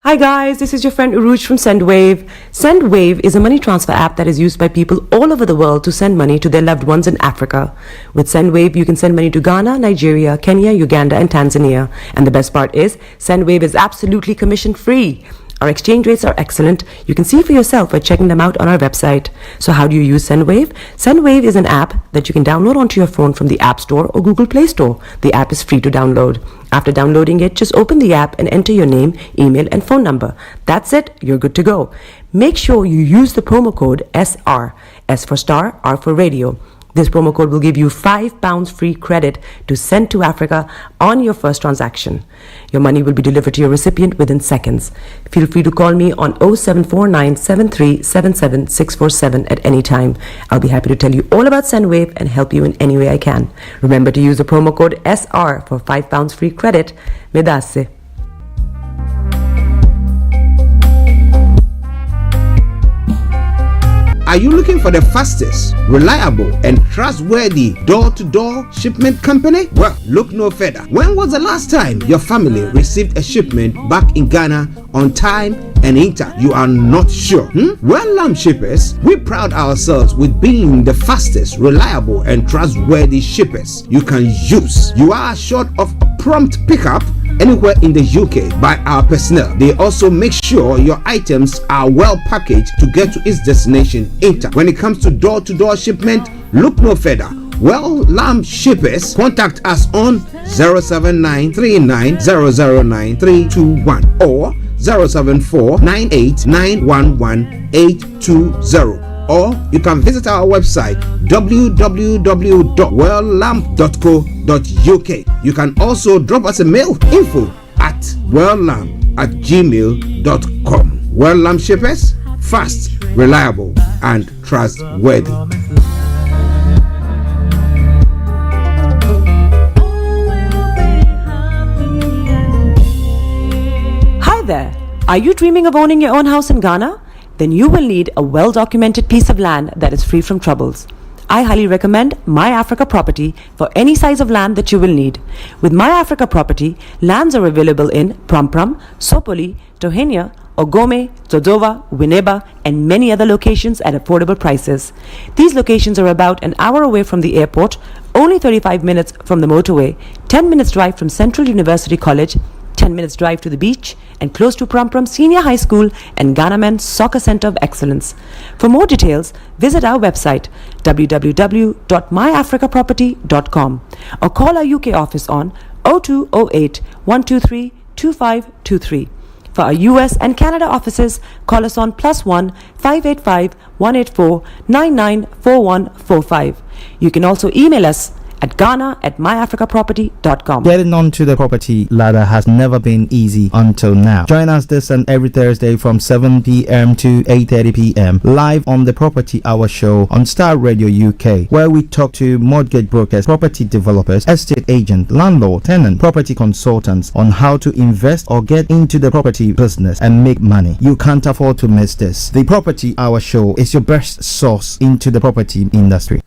Hi guys, this is your friend Uruj from SendWave. SendWave is a money transfer app that is used by people all over the world to send money to their loved ones in Africa. With SendWave, you can send money to Ghana, Nigeria, Kenya, Uganda, and Tanzania. And the best part is, SendWave is absolutely commission free. Our exchange rates are excellent. You can see for yourself by checking them out on our website. So how do you use SendWave? SendWave is an app that you can download onto your phone from the App Store or Google Play Store. The app is free to download. After downloading it, just open the app and enter your name, email, and phone number. That's it. You're good to go. Make sure you use the promo code SR. S for star, R for radio. This promo code will give you £5 free credit to send to Africa on your first transaction. Your money will be delivered to your recipient within seconds. Feel free to call me on 0749 7377 647 at any time. I'll be happy to tell you all about SendWave and help you in any way I can. Remember to use the promo code SR for £5 free credit. Medasse. Are you looking for the fastest, reliable, and trustworthy door-to-door shipment company? Well, look no further. When was the last time your family received a shipment back in Ghana on time and in time? You are not sure? Well, Lamb Shippers, we pride ourselves with being the fastest, reliable, and trustworthy shippers you can use. You are assured of prompt pickup anywhere in the UK by our personnel. They also make sure your items are well packaged to get to its destination in time. When it comes to door-to-door shipment, look no further. Well, Lamb Shippers, contact us on 07939009321 or 07498911820. Or you can visit our website www.welllamp.co.uk. You can also drop us a mail, info@welllamp@gmail.com. Well Lamp Shippers, fast, reliable, and trustworthy. Hi there. Are you dreaming of owning your own house in Ghana? Then you will need a well-documented piece of land that is free from troubles. I highly recommend My Africa Property for any size of land that you will need. With My Africa Property, lands are available in Pram, Sopoli, Toyin, Ogome, Dodova, Winneba, and many other locations at affordable prices. These locations are about an hour away from the airport, only 35 minutes from the motorway, 10 minutes drive from Central University College, 10 minutes drive to the beach, and close to Pram Senior High School and Ghana Men's Soccer Center of Excellence. For more details, visit our website www.myafricaproperty.com or call our UK office on 0208 123 2523. For our US and Canada offices, call us on +1 585 184 994145. You can also email us at ghana@myafricaproperty.com. Getting onto the property ladder has never been easy until now. Join us this and every Thursday from 7 p.m. to 8:30 p.m. live on the Property Hour Show on Star Radio UK, where we talk to mortgage brokers, property developers, estate agents, landlord, tenant, property consultants on how to invest or get into the property business and make money. You can't afford to miss this. The Property Hour Show is your best source into the property industry.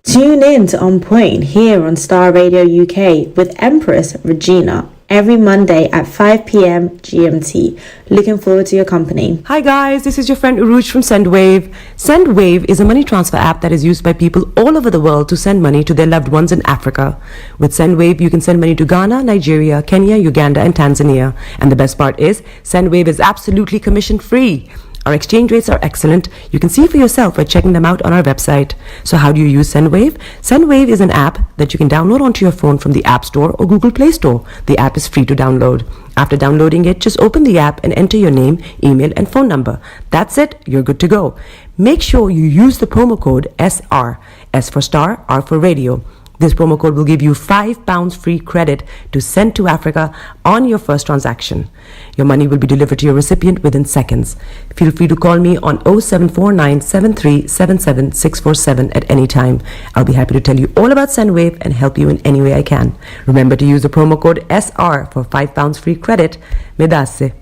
Tune in to On Point here on Star Radio UK with Empress Regina every Monday at 5 p.m. GMT. Looking forward to your company. Hi guys, this is your friend Uruj from SendWave. SendWave is a money transfer app that is used by people all over the world to send money to their loved ones in Africa. With SendWave, you can send money to Ghana, Nigeria, Kenya, Uganda, and Tanzania. And the best part is, SendWave is absolutely commission free. Our exchange rates are excellent. You can see for yourself by checking them out on our website. So how do you use SendWave? SendWave is an app that you can download onto your phone from the App Store or Google Play Store. The app is free to download. After downloading it, just open the app and enter your name, email, and phone number. That's it. You're good to go. Make sure you use the promo code SR. S for star, R for radio. This promo code will give you £5 free credit to send to Africa on your first transaction. Your money will be delivered to your recipient within seconds. Feel free to call me on 0749 7377 647 at any time. I'll be happy to tell you all about SendWave and help you in any way I can. Remember to use the promo code SR for £5 free credit. Medasse.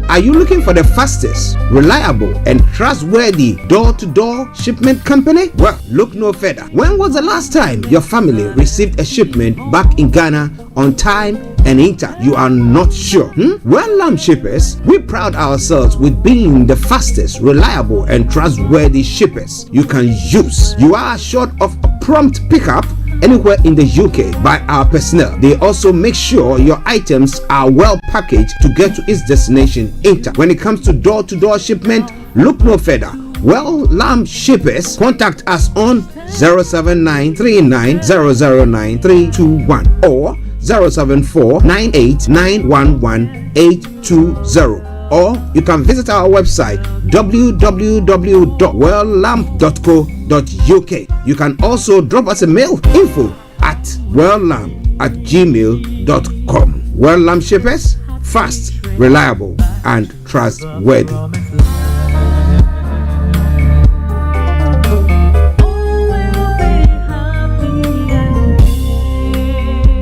Are Are you looking for the fastest, reliable, and trustworthy door-to-door shipment company? Well, look no further. When was the last time your family received a shipment back in Ghana on time and in time? You are not sure? Well, Lamb Shippers, we pride ourselves with being the fastest, reliable, and trustworthy shippers you can use. You are assured of a prompt pickup anywhere in the UK by our personnel. They also make sure your items are well packaged to get to its destination in time. When it comes to door-to-door shipment, look no further. Well, Lamb Shippers, contact us on 07939009321 or 07498911820, or you can visit our website www.welllamp.co.uk. You can also drop us a mail, info@welllamp@gmail.com. Well Lamb Shippers, fast, reliable, and trustworthy.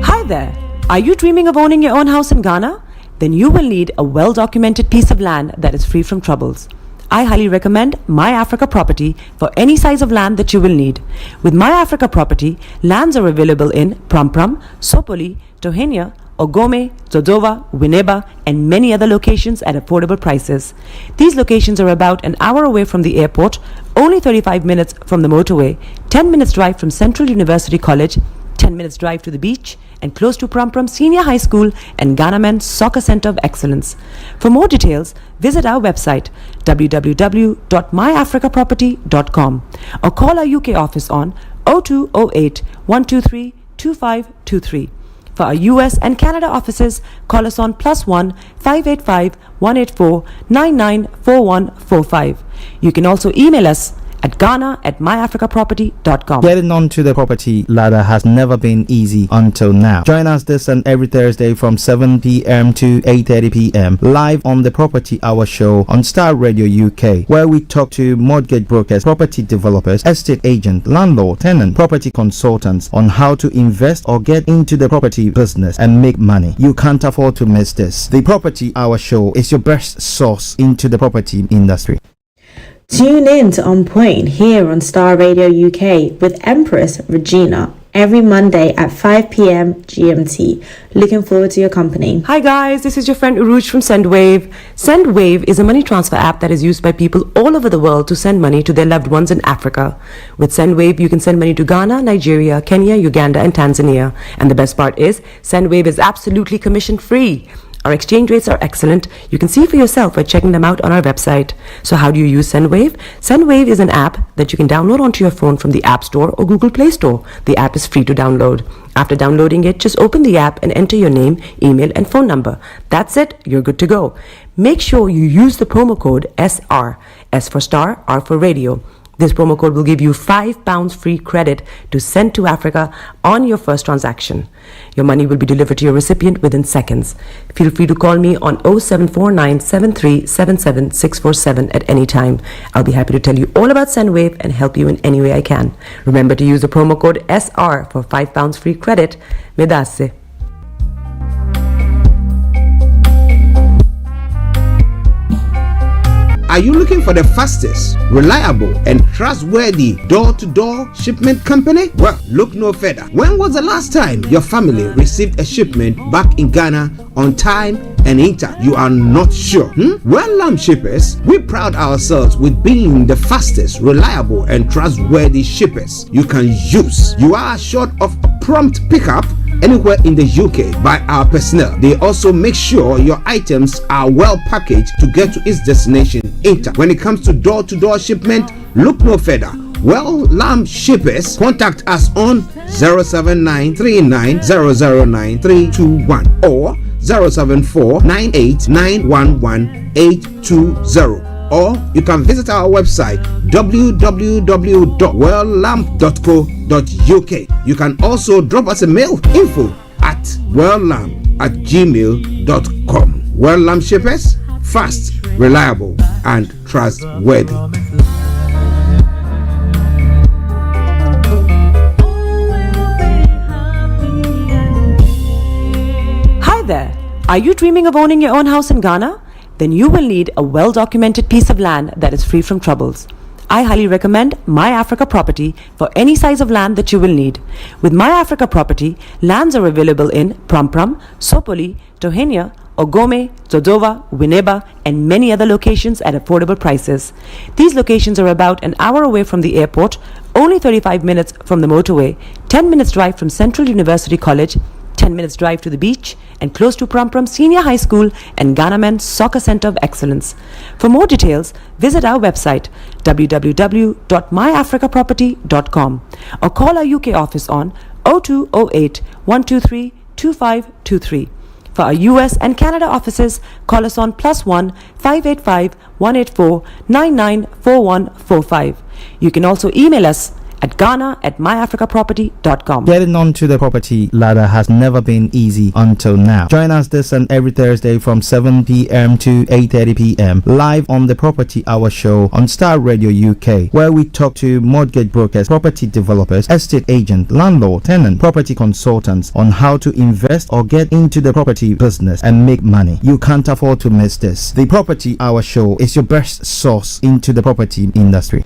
Hi there. Are you dreaming of owning your own house in Ghana? Then you will need a well-documented piece of land that is free from troubles. I highly recommend My Africa Property for any size of land that you will need. With My Africa Property, lands are available in Pram, Sopoli, Toyin, Ogome, Dodova, Winneba, and many other locations at affordable prices. These locations are about an hour away from the airport, only 35 minutes from the motorway, 10 minutes drive from Central University College, 10 minutes drive to the beach, and close to Pram Senior High School and Ghana Men's Soccer Center of Excellence. For more details, visit our website www.myafricaproperty.com or call our UK office on 0208 123 2523. For our US and Canada offices, call us on +1 585 184 994145. You can also email us at ghana@myafricaproperty.com. Getting onto the property ladder has never been easy until now. Join us this and every Thursday from 7 p.m. to 8:30 p.m. live on the Property Hour Show on Star Radio UK, where we talk to mortgage brokers, property developers, estate agents, landlord, tenant, property consultants on how to invest or get into the property business and make money. You can't afford to miss this. The Property Hour Show is your best source into the property industry. Tune in to On Point here on Star Radio UK with Empress Regina every Monday at 5 p.m. GMT. Looking forward to your company. Hi guys, this is your friend Uruj from SendWave. SendWave is a money transfer app that is used by people all over the world to send money to their loved ones in Africa. With SendWave, you can send money to Ghana, Nigeria, Kenya, Uganda, and Tanzania. And the best part is, SendWave is absolutely commission free. Our exchange rates are excellent. You can see for yourself by checking them out on our website. So how do you use SendWave? SendWave is an app that you can download onto your phone from the App Store or Google Play Store. The app is free to download. After downloading it, just open the app and enter your name, email, and phone number. That's it. You're good to go. Make sure you use the promo code SR, S for star, R for radio. This promo code will give you £5 free credit to send to Africa on your first transaction. Your money will be delivered to your recipient within seconds. Feel free to call me on 0749 7377 647 at any time. I'll be happy to tell you all about SendWave and help you in any way I can. Remember to use the promo code SR for £5 free credit. Medasse. Are you looking for the fastest, reliable, and trustworthy door-to-door shipment company? Well, look no further. When was the last time your family received a shipment back in Ghana on time and in time? You are not sure? Well, Lamb Shippers, we pride ourselves with being the fastest, reliable, and trustworthy shippers you can use. You are assured of a prompt pickup anywhere in the UK by our personnel. They also make sure your items are well packaged to get to its destination in time. When it comes to door-to-door shipment, look no further. Well, Lamb Shippers, contact us on 07939009321 or 07498911820, or you can visit our website www.welllamp.co.uk. You can also drop us a mail, info@welllamp@gmail.com. Well Lamb Shippers, fast, reliable, and trustworthy. Hi there. Are you dreaming of owning your own house in Ghana? then you will need a well-documented piece of land that is free from troubles. I highly recommend My Africa Property for any size of land that you will need. With My Africa Property, lands are available in Pram, Sopoli, Tohin, Ogome, Dodova, Winneba, and many other locations at affordable prices. These locations are about an hour away from the airport, only 35 minutes from the motorway, 10 minutes drive from Central University College, 10 minutes drive to the beach, and close to Pram Senior High School and Ghana Men's Soccer Center of Excellence. For more details, visit our website www.myafricaproperty.com or call our UK office on 0208 123 2523. For our US and Canada offices, call us on +1 585 184 994145. You can also email us at ghana@myafricaproperty.com. Getting onto the property ladder has never been easy until now. Join us this and every Thursday from 7 p.m. to 8:30 p.m. live on the Property Hour Show on Star Radio UK, where we talk to mortgage brokers, property developers, estate agents, landlord, tenant, property consultants on how to invest or get into the property business and make money. You can't afford to miss this. The Property Hour Show is your best source into the property industry.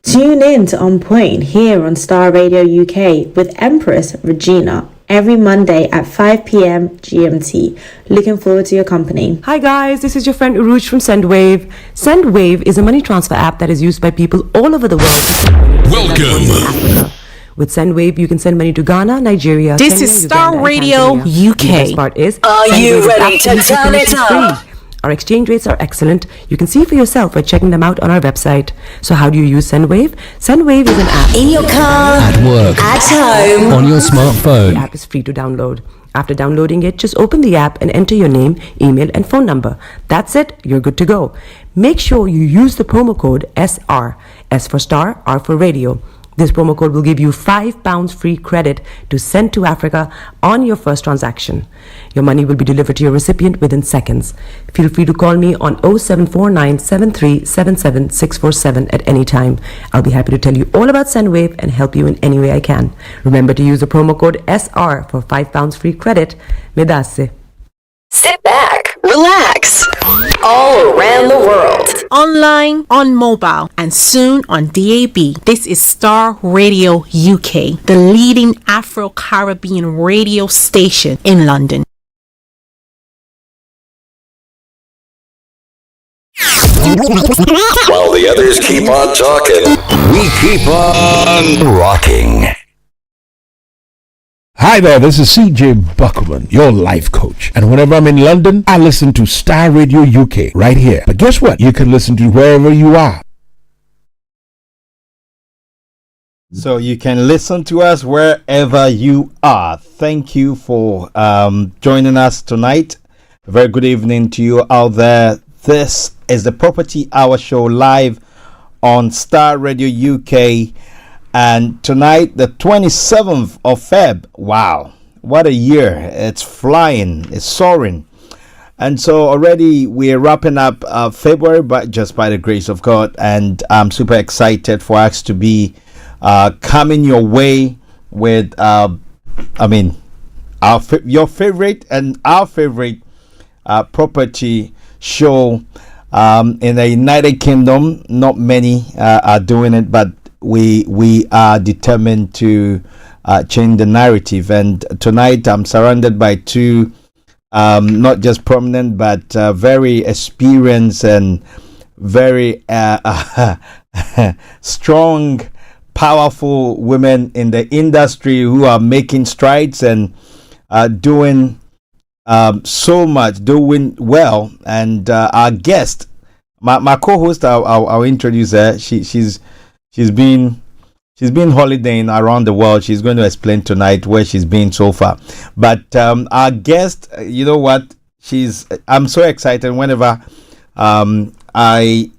Tune in to On Point here on Star Radio UK with Empress Regina every Monday at 5 p.m. GMT. Looking forward to your company. Hi guys, this is your friend Uruj from SendWave. SendWave is a money transfer app that is used by people all over the world. Welcome. With SendWave, you can send money to Ghana, Nigeria, This Kenya, is Star Uganda, and Radio Tanzania. UK. The best part is, Are SendWave you is ready to absolutely turn it commission-free. up? Our exchange rates are excellent. You can see for yourself by checking them out on our website. So how do you use SendWave? SendWave is an app. In your car, At work. at home. On your The smartphone. app is free to download. After downloading it, just open the app and enter your name, email, and phone number. That's it. You're good to go. Make sure you use the promo code SR. S for star, R for radio. This promo code will give you £5 free credit to send to Africa on your first transaction. Your money will be delivered to your recipient within seconds. Feel free to call me on 0749 7377 647 at any time. I'll be happy to tell you all about SendWave and help you in any way I can. Remember to use the promo code SR for £5 free credit. Medasse. Sit back, relax. All around the world. Online, on mobile, and soon on DAB. This is Star Radio UK, the leading Afro-Caribbean radio station in London. While the others keep on talking, we keep on rocking. Hi there, this is CJ Buckman, your life coach. And whenever I'm in London, I listen to Star Radio UK right here. But guess what? You can listen to wherever you are. So you can listen to us wherever you are. Thank you for joining us tonight. A very good evening to you out there. This is the Property Hour Show live on Star Radio UK. And tonight, the 27th of Feb. Wow, what a year. It's flying, it's soaring. And so already we're wrapping up February, but just by the grace of God. And I'm super excited for us to be coming your way with, your favorite and our favorite property show in the United Kingdom. Not many are doing it, but we are determined to change the narrative. And tonight I'm surrounded by two not just prominent but very experienced and very strong, powerful women in the industry who are making strides and doing so much, doing well. And our guest, my co-host, I'll introduce her. She's been holidaying around the world. She's going to explain tonight where she's been so far. But our guest, you know what? I'm so excited whenever I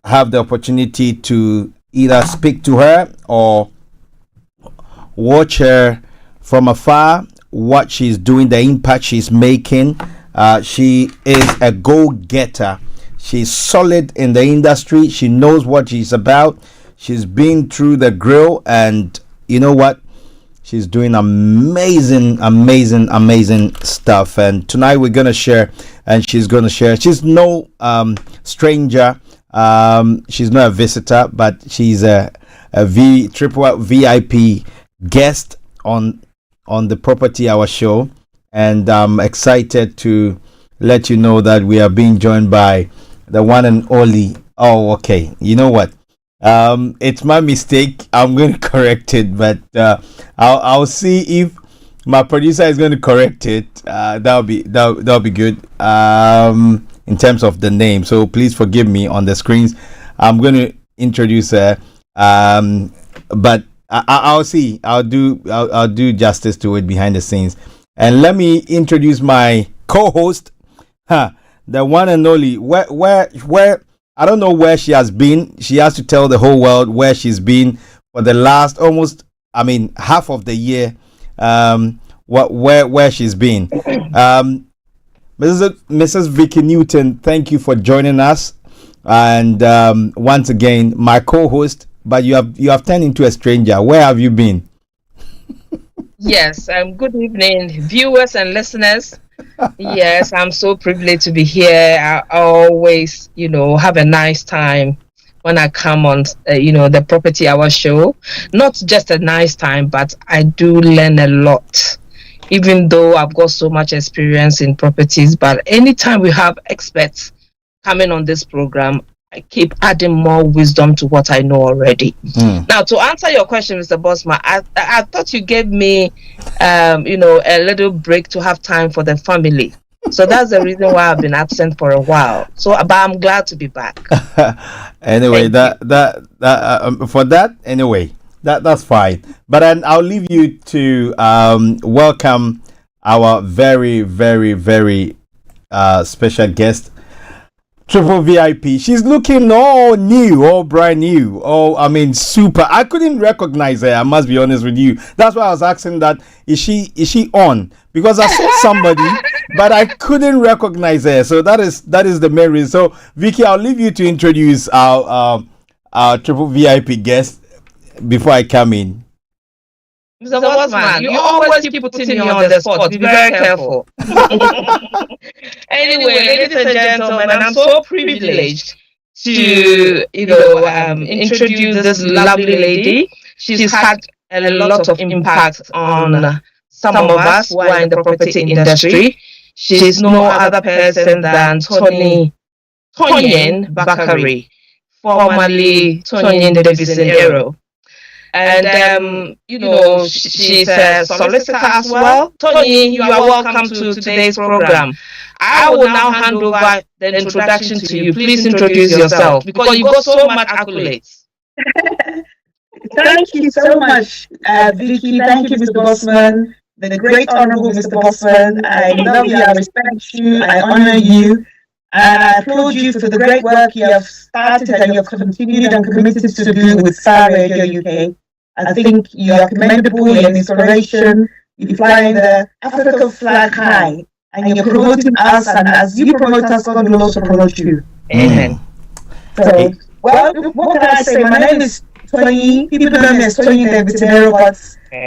have the opportunity to either speak to her or watch her from afar, what she's doing, the impact she's making. She is a go-getter. She's solid in the industry. She knows what she's about. She's been through the grill, and you know what? She's doing amazing stuff. And tonight we're gonna share, and she's gonna share. She's no stranger. She's not a visitor, but she's a triple VIP guest on the Property Hour show, and I'm excited to let you know that we are being joined by the one and only. Oh, okay. You know what? It's my mistake. I'm going to correct it, but I'll see if my producer is going to correct it. That'll be good. In terms of the name, so please forgive me on the screens. I'm going to introduce her, but I'll see. I'll do justice to it behind the scenes. And let me introduce my co-host, the one and only. Where I don't know where she has been. She has to tell the whole world where she's been for the last half of the year. Where she's been. Mrs. Vicky Newton, thank you for joining us. And once again, my co-host. But you have turned into a stranger. Where have you been? Yes, good evening, viewers and listeners. Yes, I'm so privileged to be here. I always, have a nice time when I come on, the Property Hour show. Not just a nice time, but I do learn a lot. Even though I've got so much experience in properties, but anytime we have experts coming on this program, I keep adding more wisdom to what I know already. Now, to answer your question, Mr. Bossman, I thought you gave me, a little break to have time for the family. So that's the reason why I've been absent for a while. But I'm glad to be back. Anyway, that's fine. But then I'll leave you to welcome our very, very, very special guest, Triple VIP. She's looking all new, all brand new, super. I couldn't recognize her, I must be honest with you. That's why I was asking that, is she on? Because I saw somebody, but I couldn't recognize her. So that is the main reason. So Vicky, I'll leave you to introduce our Triple VIP guest before I come in. Mr. Bossman, you always keep putting me on the spot. Be very careful. Anyway, ladies and gentlemen, I'm so privileged to, introduce this lovely lady. She's had a lot of impact on some of us who are in the property industry. She's no other person than Toyin Bakare, formerly Toyin Davison Aero. And, she's a solicitor as well. Toyin, you are welcome to today's program. I will now hand over the introduction to you. Please introduce yourself, because you've got so much accolades. Thank you so much, Vicky. Thank you, Mr. Bossman, the great honorable Mr. Bossman. I love you, I respect you, I honor you. And I applaud you for the great work you have started and you have continued and committed to do with Star Radio UK. I think you are commendable, you're an inspiration, you're flying the African flag high, and you're promoting us, and as you promote us, God will also promote you. Amen. So, well, what can I say? My name is Toyin. People know me as Toyin Davison, but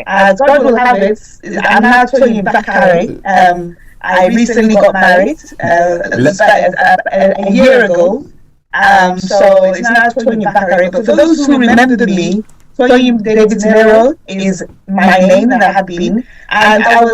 as God will have it, I'm now Toyin Bakare. I recently got married a year ago, so it's now Toyin Bakare. But for those who remember me, Toyin Davison is my name that I have been, and I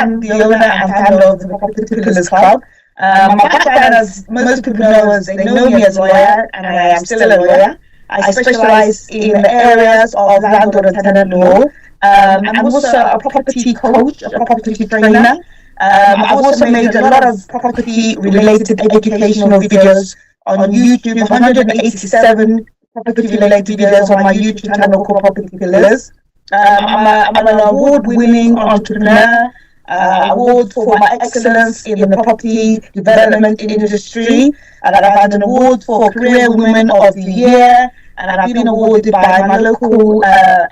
am the owner and founder of the Property Pillars Club. My background, as most people know, they know me as a lawyer, and I am still a lawyer. I specialize in the areas of landlord and tenant law. I'm also a property coach, a property trainer. I've also made a lot of property-related educational videos on YouTube, 187 property-related videos on my YouTube channel called Property Pillars. I'm an award-winning entrepreneur, award for my excellence in the property development industry, and I've had an award for Career Woman of the Year, and I've been awarded by my local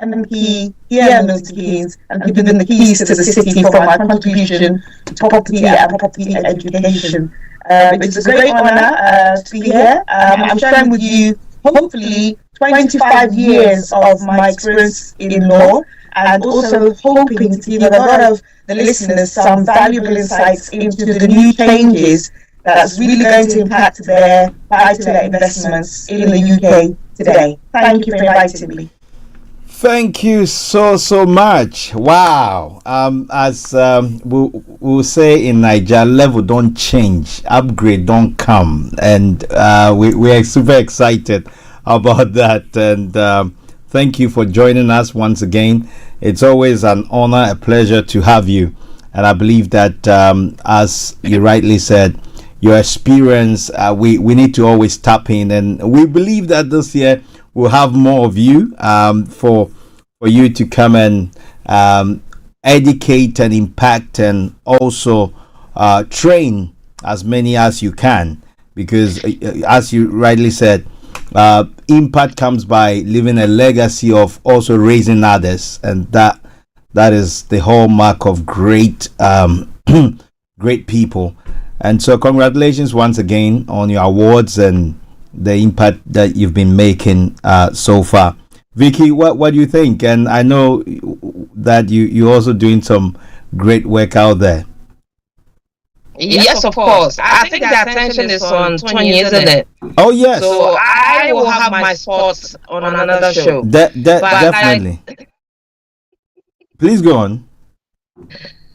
MP here in Milton Keynes, and given the keys to the city for my contribution to property and property education. It's a great honour to be here. I'm sharing with you hopefully 25 years of my experience in law, and also hoping to give a lot of the listeners some valuable insights into the new changes that's really going to impact their buy-to-let investments in the UK today. Thank you for inviting me. Thank you so much. Wow. As we'll say in Nigeria, level don't change, upgrade don't come, and we are super excited about that. And thank you for joining us once again. It's always an honor, a pleasure to have you. And I believe that, as you rightly said, your experience, we need to always tap in, and we believe that this year we'll have more of you, for you to come and educate and impact, and also train as many as you can, because as you rightly said, impact comes by leaving a legacy of also raising others, and that is the hallmark of great great people. And so congratulations once again on your awards and the impact that you've been making so far. Vicky, what do you think? And I know that you're also doing some great work out there. Yes, of course. I think the attention is on Toyin, isn't it? Oh, yes. So I will have my spots on another show. Definitely. Please go on.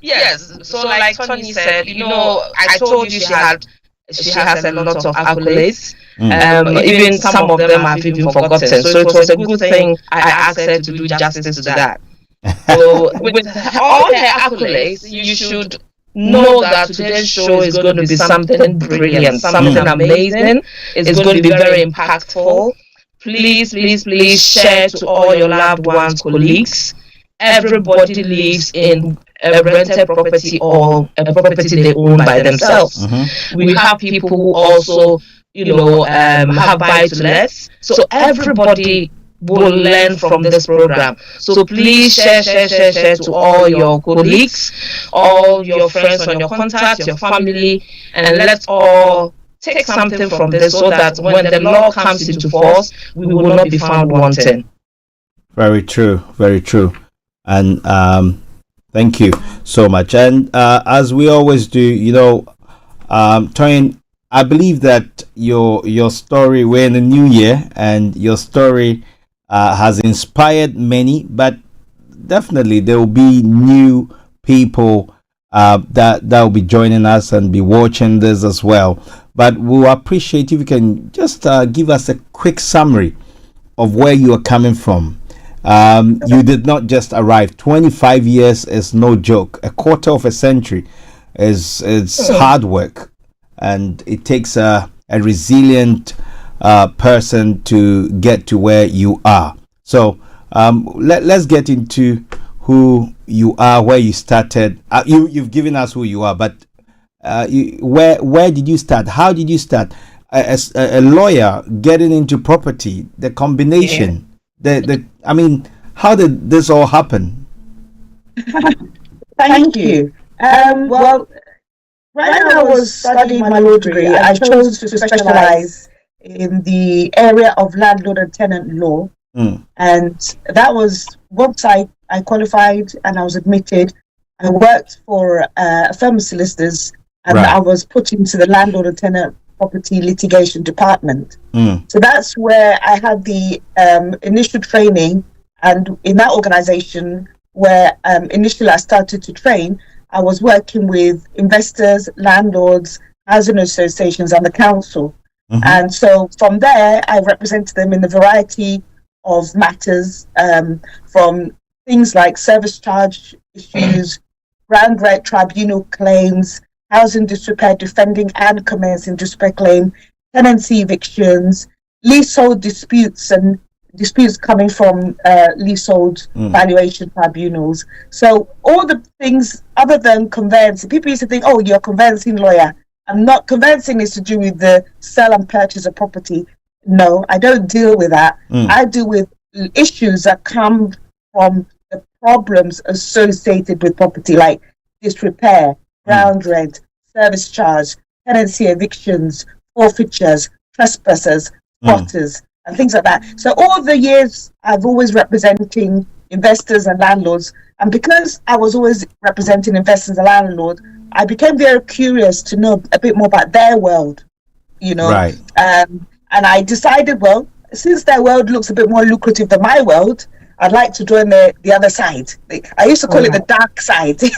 Yes. So like Tony said, I told you she has a lot of accolades. Even some of them I've even forgotten. So it was a good thing I asked her to do justice to that. So with all her accolades, you should know that today's show is going to be something brilliant, something amazing. It's going to be very impactful. Please share to all your loved ones, colleagues. Everybody lives in a rented property or a property they own by themselves. We have people who also, have buy-to-lets. So everybody will learn from this program. So please share to all your colleagues, all your friends on your contacts, your family, and let's all take something from this, so that when the law comes into force, we will not be found wanting. Very true. Very true. And thank you so much. And as we always do, Toyin, I believe that your story, we're in the new year, and your story has inspired many, but definitely there will be new people that will be joining us and be watching this as well. But we'll appreciate if you can just give us a quick summary of where you are coming from. You did not just arrive. 25 years is no joke. A quarter of a century is hard work, and it takes a resilient person to get to where you are. So let's get into who you are, where you started. You've given us who you are, but where did you start? How did you start? As a lawyer getting into property, the combination. How did this all happen? Thank you. Well, when I was studying my law degree, I chose to specialize in the area of landlord and tenant law. And that was once I qualified and I was admitted. I worked for a firm of solicitors, and I was put into the landlord and tenant property litigation department. So that's where I had the initial training, and in that organization where initially I started to train, I was working with investors, landlords, housing associations, and the council. And so from there, I represented them in a variety of matters, from things like service charge issues, ground rent tribunal claims, housing disrepair, defending and commencing disrepair claim, tenancy evictions, leasehold disputes, and disputes coming from leasehold valuation tribunals. So all the things other than conveyancing, people used to think, oh, you're a conveyancing lawyer. I'm not. Conveyancing is to do with the sell and purchase of property. No, I don't deal with that. I deal with issues that come from the problems associated with property, like disrepair, ground rent, service charge, tenancy evictions, forfeitures, trespassers, squatters, and things like that. So all the years I've always representing investors and landlords, and because I was always representing investors and landlords, I became very curious to know a bit more about their world, Right. And I decided, well, since their world looks a bit more lucrative than my world, I'd like to join the other side. I used to call it the dark side. They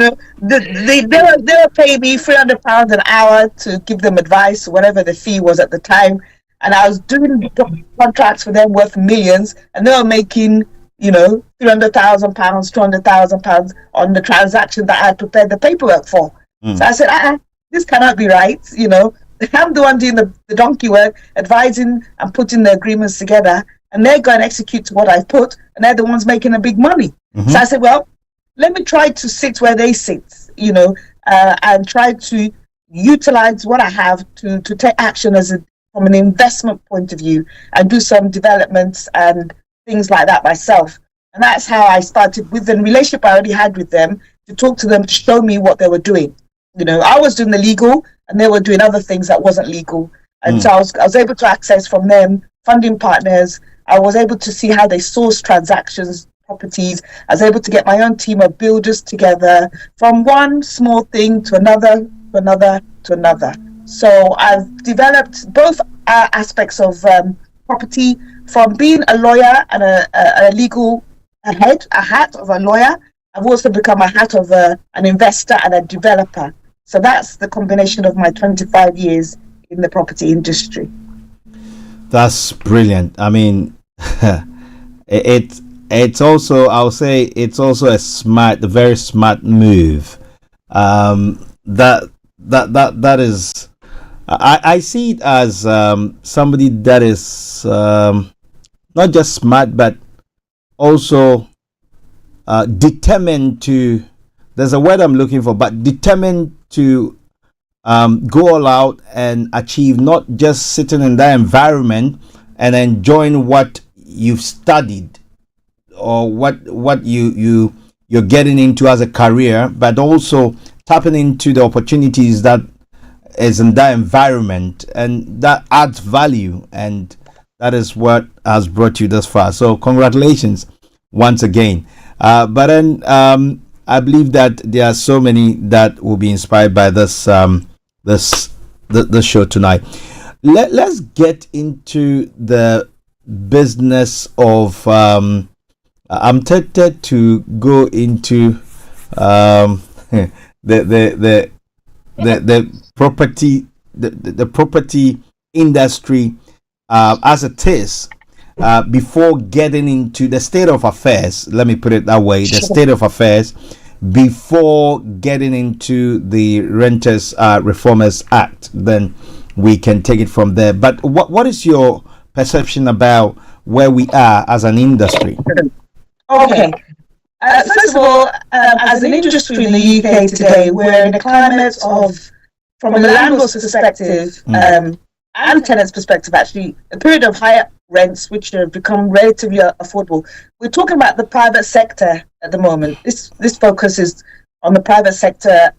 were paying me £300 an hour to give them advice, whatever the fee was at the time, and I was doing contracts for them worth millions, and they were making, £300,000, £200,000 on the transaction that I had prepared the paperwork for. So I said, this cannot be right. I'm the one doing the donkey work, advising and putting the agreements together, and they're going to execute what I've put, and they're the ones making the big money. So I said, well, let me try to sit where they sit, and try to utilize what I have to take action from an investment point of view, and do some developments and things like that myself. And that's how I started with the relationship I already had with them, to talk to them, to show me what they were doing. I was doing the legal, and they were doing other things that wasn't legal. And so I was able to access from them funding partners. I was able to see how they source transactions, properties. I was able to get my own team of builders together, from one small thing to another, to another, to another. So I've developed both aspects of property, from being a lawyer and a legal a hat of a lawyer. I've also become a hat of an investor and a developer. So that's the combination of my 25 years in the property industry. That's brilliant. I mean, it's also, I'll say, it's also a very smart move. That is, I see it as somebody that is not just smart, but also determined to. There's a word I'm looking for, but determined to go all out and achieve, not just sitting in that environment and enjoying what you've studied or what you're getting into as a career, but also tapping into the opportunities that is in that environment, and that adds value, and that is what has brought you this far. So congratulations once again. But then I believe that there are so many that will be inspired by this show tonight. Let's get into the business of. I'm tempted to go into the property property industry as it is. Before getting into the state of affairs, let me put it that way, the state of affairs before getting into the Renters Reformers Act, then we can take it from there. But what is your perception about where we are as an industry? Okay. First of all, as an industry in the UK today, we're in a climate of, from a landlord's perspective, and tenant's perspective, actually, a period of higher rents, which have become relatively affordable. We're talking about the private sector at the moment. This focus is on the private sector,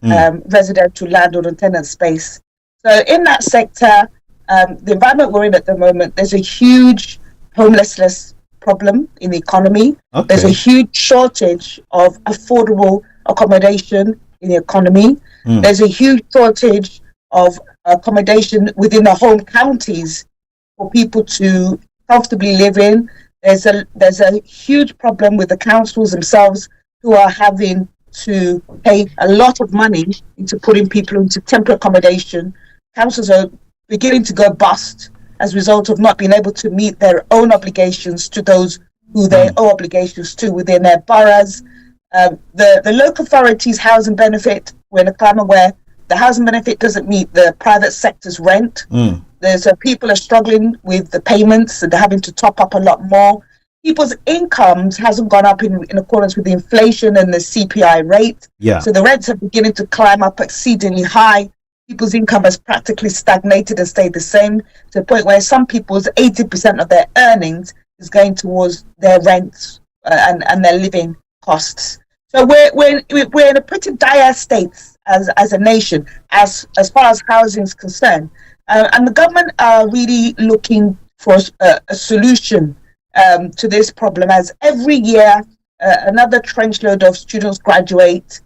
residential landlord and tenant space. So in that sector, the environment we're in at the moment, there's a huge homelessness problem in the economy. Okay. There's a huge shortage of affordable accommodation in the economy. There's a huge shortage of accommodation within the home counties for people to comfortably live in. There's a huge problem with the councils themselves, who are having to pay a lot of money into putting people into temporary accommodation. Councils are beginning to go bust as a result of not being able to meet their own obligations to those who they owe obligations to within their boroughs. The local authorities' housing benefit, we're in a climate where the housing benefit doesn't meet the private sector's rent. There's people are struggling with the payments, and they're having to top up a lot more. People's incomes hasn't gone up in accordance with the inflation and the CPI rate. Yeah. So the rents are beginning to climb up exceedingly high. People's income has practically stagnated and stayed the same, to the point where some people's 80% of their earnings is going towards their rents and their living costs. So we're in a pretty dire state as a nation as far as housing is concerned. And the government are really looking for a solution to this problem, as every year another trench load of students graduate.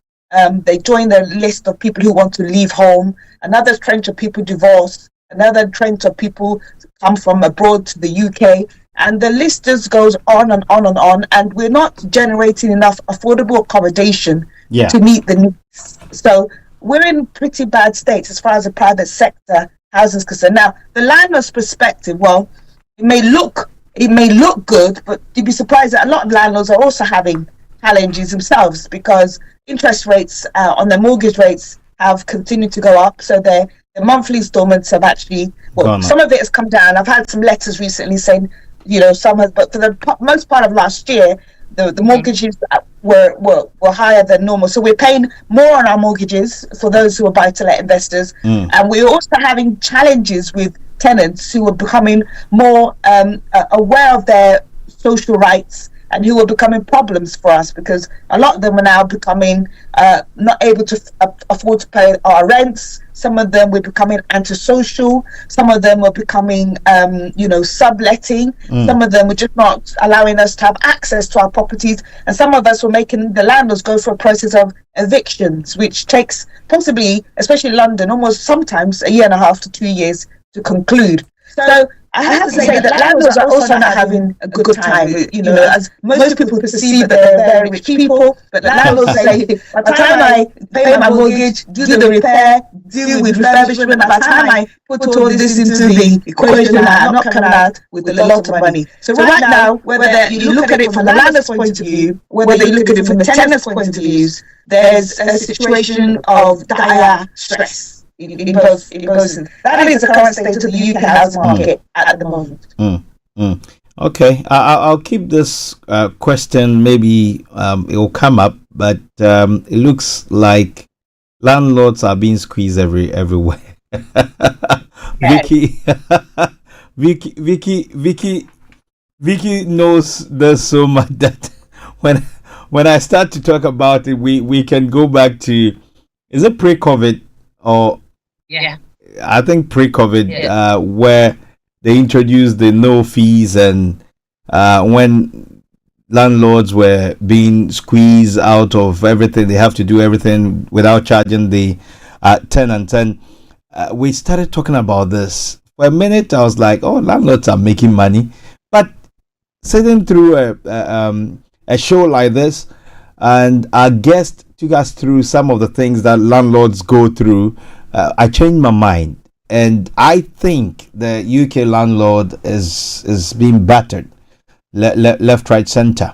They join the list of people who want to leave home. Another trench of people divorce. Another trench of people come from abroad to the UK. And the list just goes on and on and on. And we're not generating enough affordable accommodation to meet the needs. So we're in pretty bad state as far as the private sector housing is concerned. Now, the landlord's perspective, well, it may look good, but you'd be surprised that a lot of landlords are also having challenges themselves, because interest rates on their mortgage rates have continued to go up. So the monthly installments have actually, some of it has come down. I've had some letters recently saying, some has, but for the most part of last year, the mortgages were higher than normal. So we're paying more on our mortgages for those who are buy-to-let investors. And we're also having challenges with tenants who are becoming more aware of their social rights, and who are becoming problems for us, because a lot of them are now becoming not able to afford to pay our rents. Some of them were becoming antisocial. Some of them were becoming, subletting. Some of them were just not allowing us to have access to our properties. And some of us were making the landlords go through a process of evictions, which takes possibly, especially in London, almost sometimes a year and a half to 2 years to conclude. So I have to say that landlords are also not having a good time. As most people perceive that they're very rich people, but the landlords say, by the time I pay my mortgage, do the repair, deal with refurbishment, by the time I put all this into the equation, I'm not coming out with a lot of money. So right now, whether you look at it from the landlord's point of view, whether you look at it from the tenant's point of view, there's a situation of dire stress. In both. That is the current state of the UK housing market at the moment. Okay, I'll keep this question. Maybe it will come up, but it looks like landlords are being squeezed everywhere. Vicky knows this so much that when I start to talk about it, we can go back to, is it pre-COVID or? Yeah, I think pre-COVID, where they introduced the no fees, and when landlords were being squeezed out of everything, they have to do everything without charging the tenants. And we started talking about this. For a minute, I was like, "Oh, landlords are making money," but sitting through a show like this, and our guest took us through some of the things that landlords go through. I changed my mind, and I think the UK landlord is being battered, left, right, center.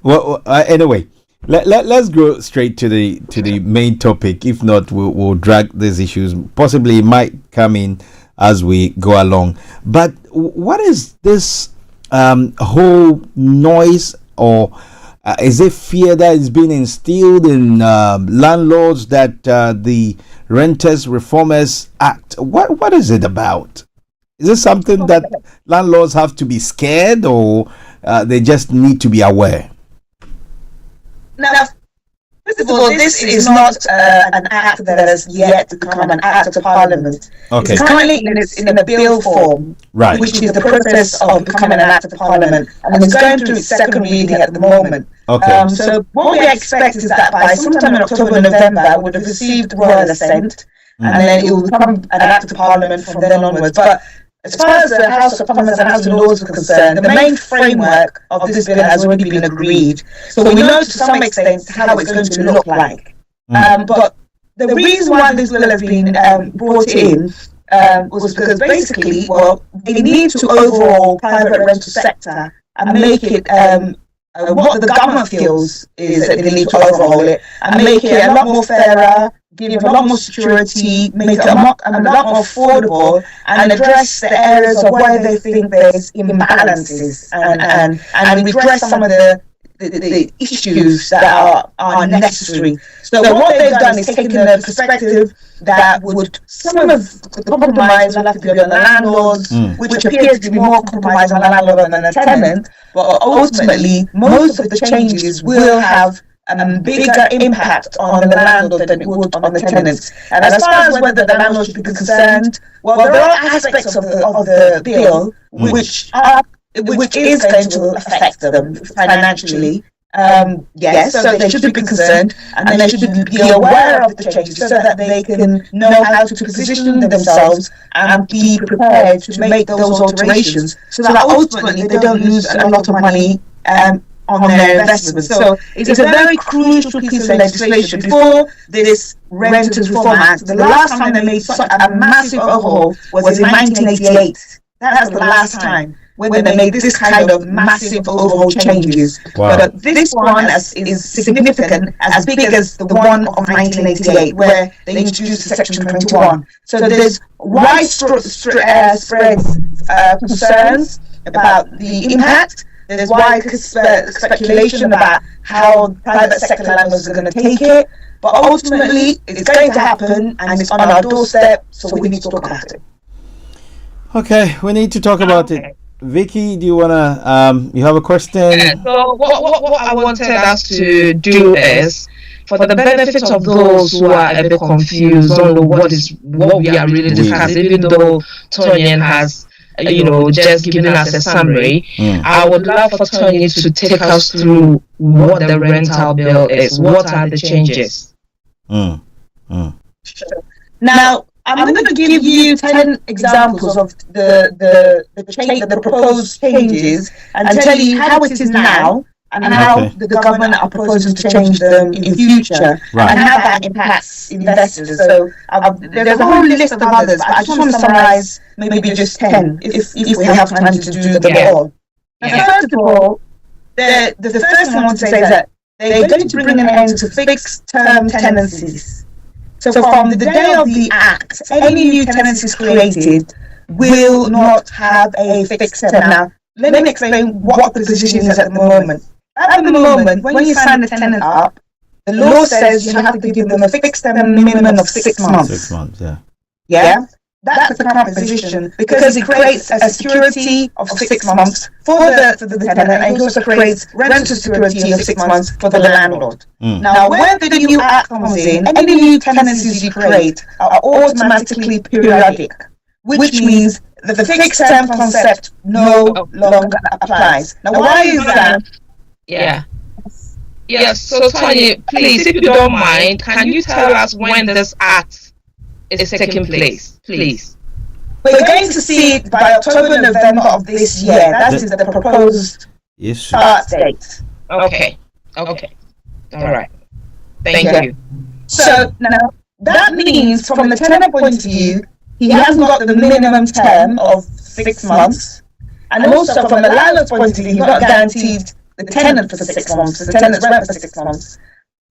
Well, anyway, let's go straight to the main topic. If not, we'll drag these issues. Possibly, it might come in as we go along. But what is this whole noise, or is it fear that is being instilled in landlords that the Renters Reformers Act? What is it about? Is it something that landlords have to be scared, or they just need to be aware? Now, first of all, this is not an act that has yet become an act of Parliament. Okay. It's currently in a bill form, right, which is the process of becoming an act of Parliament, and it's going through its second reading at the moment. Okay. So what we expect is that by sometime in October, November, it would have received royal assent, and then it will become an act of Parliament from then onwards. But as far as the House of Commons and House of Lords are concerned, the main framework of this bill has already been agreed. So we know to some extent how it's going to look like. But the reason why this bill has been brought in was because basically, they need to overhaul private rental sector and make it what the government feels is that they need to overhaul it and make it a lot more fairer, give a lot more security, make it a lot more affordable, and address the areas of where they think there's imbalances and redress some of the issues that are necessary. So what they've done is taken the perspective that would some of the compromise will have to be on the landlords, which appears to be more compromise on the landlord than the tenant, but ultimately most of the changes will have bigger impact on the landlord than it would on the tenants. And as far as whether the landlord should be concerned, well, there are aspects of the bill which is going to affect them financially. Yes, so they should be concerned, and they should be aware of the changes so that they can know how to position themselves and be prepared to make those alterations so that ultimately they don't lose a lot of money on their investments. So it's a very crucial piece of legislation. Before this Renters Reform Act, the last time they made such a massive overhaul was in 1988. That's the last time when they made this kind of massive overhaul changes. Wow. But this one is significant, as big as the one of 1988, where they introduced Section 21. So there's widespread concerns about the impact. There's wide speculation about how private sector landlords are going to take it. But ultimately, it's going to happen, and it's on our doorstep, so we need to talk about it. Okay, we need to talk about it. Vicky, do you wanna? You have a question? So what I wanted us to do is, for the benefit of those who are a bit confused, don't know what we are really discussing, even though Toyin has, just given us a summary. I would love for Toyin to take us through what the rental bill is. What are the changes? Now, I'm going to give you 10 examples of the proposed changes and tell you how it is now and how the government are proposing to change them in future and how that impacts investors. So there's a whole list of others, but I just want to summarize maybe just 10 if we have time to do them all. Now, first of all, the first thing I want to say is that they're going to bring an end to fixed term tenancies. So from the day of the Act, any new tenancies created will not have a fixed term. Now, let me explain what the position is at the moment. At the moment, when you sign the tenant up, the law says you have to give them a fixed term minimum of 6 months. 6 months, yeah. Yeah? That's the current position because it creates a security of 6 months for the tenant, and it also creates rental security of 6 months for the landlord. Now, when the new Act comes in, any new tenancies you create are automatically periodic, which means that the fixed term concept no longer applies. Now, why is that? Yeah. Yes, so Tony, please, if you don't mind, can you tell us when this Act is taking place, please? We're going to see it by October, November of this year. That is the proposed start date. Okay. All right. Thank you. So now that means, from the tenant point of view, he hasn't got the minimum term of 6 months, and also from the landlord's point of view, he's not guaranteed the tenant for 6 months, the tenant's rent for 6 months.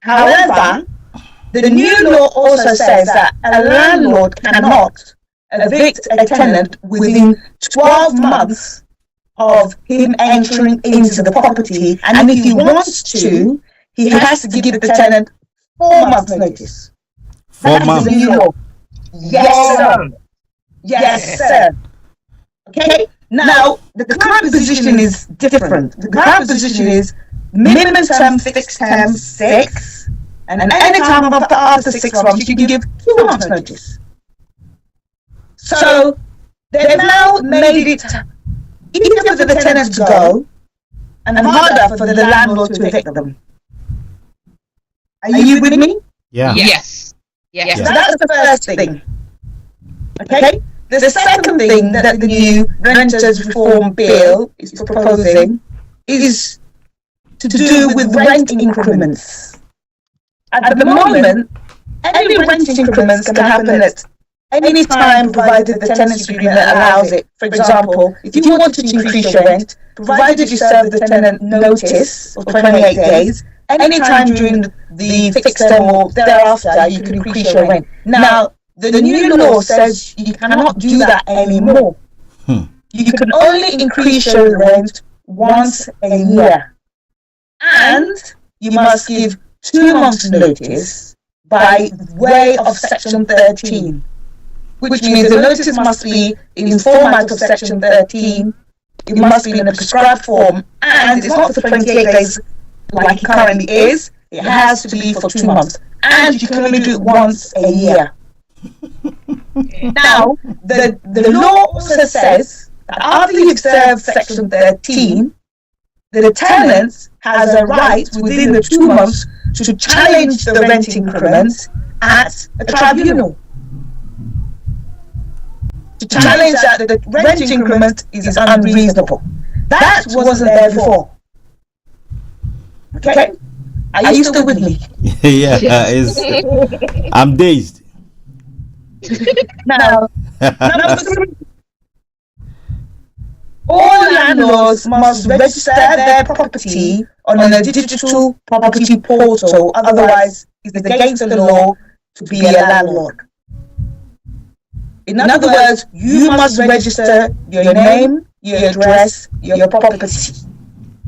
However, the new law also says that a landlord cannot evict a tenant within 12 months of him entering into the property, and if he wants to, he has to give the tenant 4 months' notice. 4 months. That is the new law. Yes, sir. Yes, sir. Okay. Now, the current position is different. The current position is minimum term, fixed term, 6. And any time after 6 months, you can give 2 months' notice. So they've now made it easier for the tenants to go and harder for the landlord to evict them. Are you with me? Yeah. Yes. So that's the first thing. Okay? The second thing that the new Renters Reform Bill is proposing is to do with rent increments. At the moment, any rent increments can happen at any time, provided the tenancy agreement allows it. For example, if you wanted to increase your rent, provided you serve the tenant notice of 28 days, any time during the fixed term or thereafter, you can increase your rent. Now, the new law says you cannot do that anymore. You can only increase your rent once a year. And you must give 2 months' notice by way of Section 13, which means the notice must be in format of Section 13, it must be in a prescribed form, and it's not for 28 days like it currently is, it has to be for 2 months, and you can only do it once a year. Now, the law also says that after you've served Section 13, the tenant has a right within the 2 months to challenge the rent increment at a tribunal. To challenge that the rent increment is unreasonable. That wasn't there before. Okay? Are you still with me? Yeah, I'm dazed. Now, number 3. All landlords must register their property on a digital property portal, otherwise it's against the law to be a landlord. In other words, you must register your name, your address, your property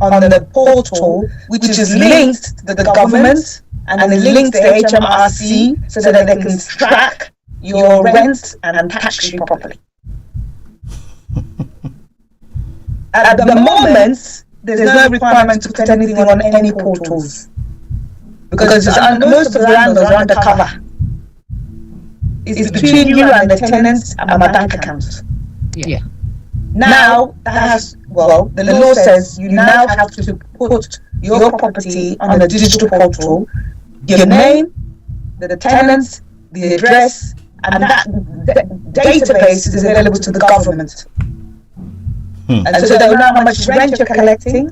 on the portal, which is linked to the government and is linked to HMRC so that they can track your rent and tax you properly. At the moment, there's no requirement to put anything on any portals because most of the landlords are undercover. It's between you and the tenants and my bank account. Yeah. Now, the law says you now have to put your property on a digital portal, your name, the tenants, the address, and that database is available to the government. And so they will know how much rent you're collecting,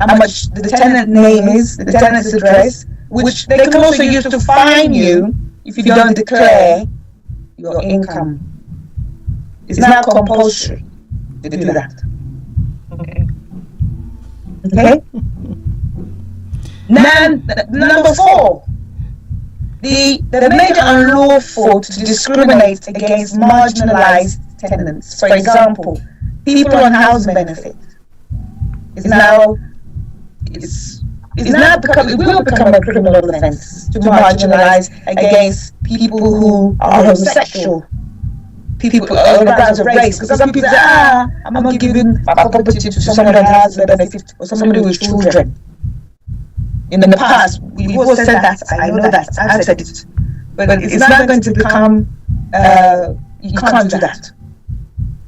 how much the tenant name is, the tenant's address, which they can also use to fine you if you don't declare your income. It's now compulsory to do that. Okay? Now, number 4, the made it unlawful to discriminate against marginalized tenants. For example, people on housing benefit it will become a criminal offence to marginalise against people who are homosexual, people on the grounds of race. Because some people say, I'm not giving my property to someone on housing benefit or somebody with children. In the past, we've all said that. I know that. I've said it, but it's not going to become. You can't do that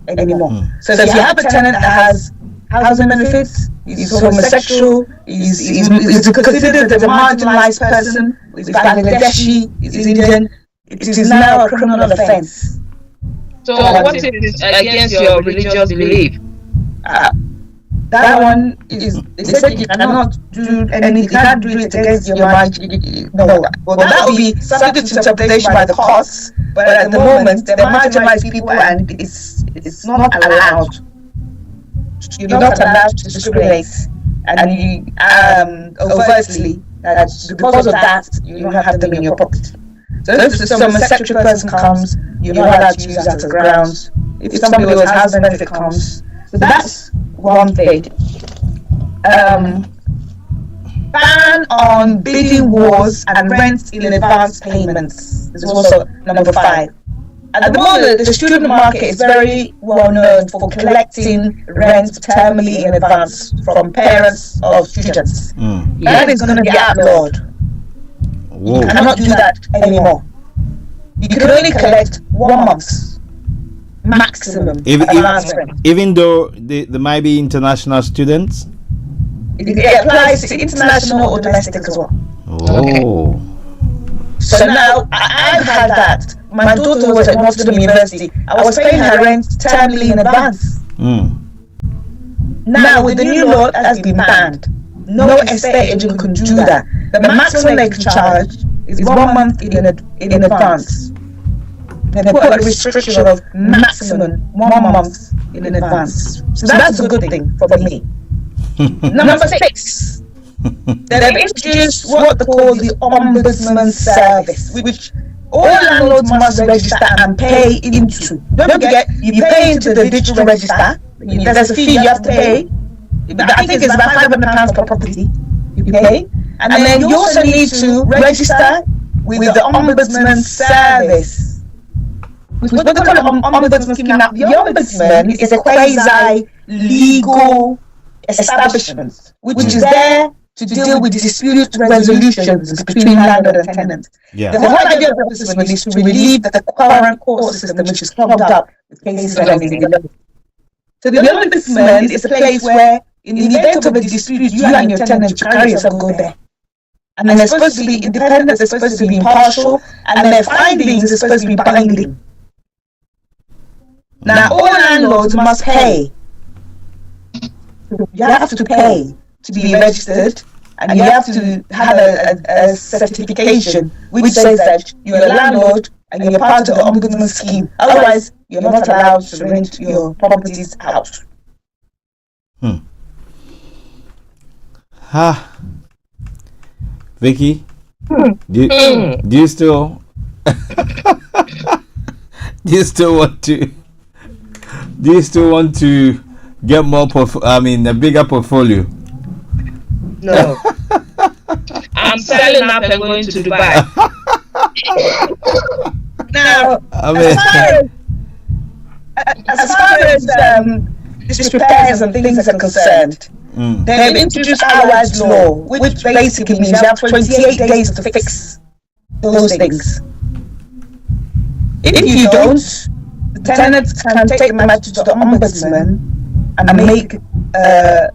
anymore. So if you have a tenant that has housing benefits, he's homosexual, he's considered as a marginalized person, he's Bangladeshi, he's Indian, it is now a criminal offense. So what is against your religious belief? That one is, they said you cannot do anything, you can't do it against your mind. No, well that will be subject to interpretation by the courts, but at the moment they're marginalized people and it's not allowed. You're not allowed to discriminate and you overtly that because of that you don't have them in your property. So if some homosexual person comes, you're not allowed to use that as a ground. If somebody who has housing benefit comes, so that's one thing. Ban on bidding wars and rent in advance payments is also number 5. At the moment, the student market is very well known for collecting rent terminally in advance from parents of students. That is going to be outlawed. Whoa. You cannot do that anymore. You can only collect 1 month's maximum advance rent. Even though there might be international students? It applies to international or domestic as well. Oh. Okay. So now, I've had that. My daughter was at Notre Dame University. I was paying her rent terminally in advance. Now, with the new law, it has been banned. No estate agent can do that. The maximum they can charge is 1 month in advance. They put a restriction of maximum 1 month in advance. So that's a good thing for me. Number 6. They've introduced what they call the Ombudsman Service, which all landlords must register and pay into. Don't forget, you pay into the digital register. There's a fee you have to pay. I think it's about £500 per property you pay. And then you also need to register with the Ombudsman Service. What they call an Ombudsman scheme now. The Ombudsman is a quasi-legal establishment which is there to deal with dispute resolutions between landlord and tenant. Yeah. The whole idea of this one is to relieve the current court system, which is clogged up with cases that are delayed. So the ombudsman is a place where, in the event of a dispute, you and your tenant, you carry yourself go there. And they're supposed to be independent, they're supposed to be impartial, and their findings are supposed to be binding. Now, all landlords must pay. You have to pay to be registered, and you have to have a certification which says that you're a landlord and you're part of the ombudsman scheme. Otherwise, you're not allowed to rent your properties out. Vicky, do you still want to get more a bigger portfolio? No. I'm selling up and going to Dubai. Now, as far as disrepairs and things are concerned, they've introduced Howard's law, which basically means you have 28 days to fix those things. If you don't, the tenants can take the matter to the ombudsman and make a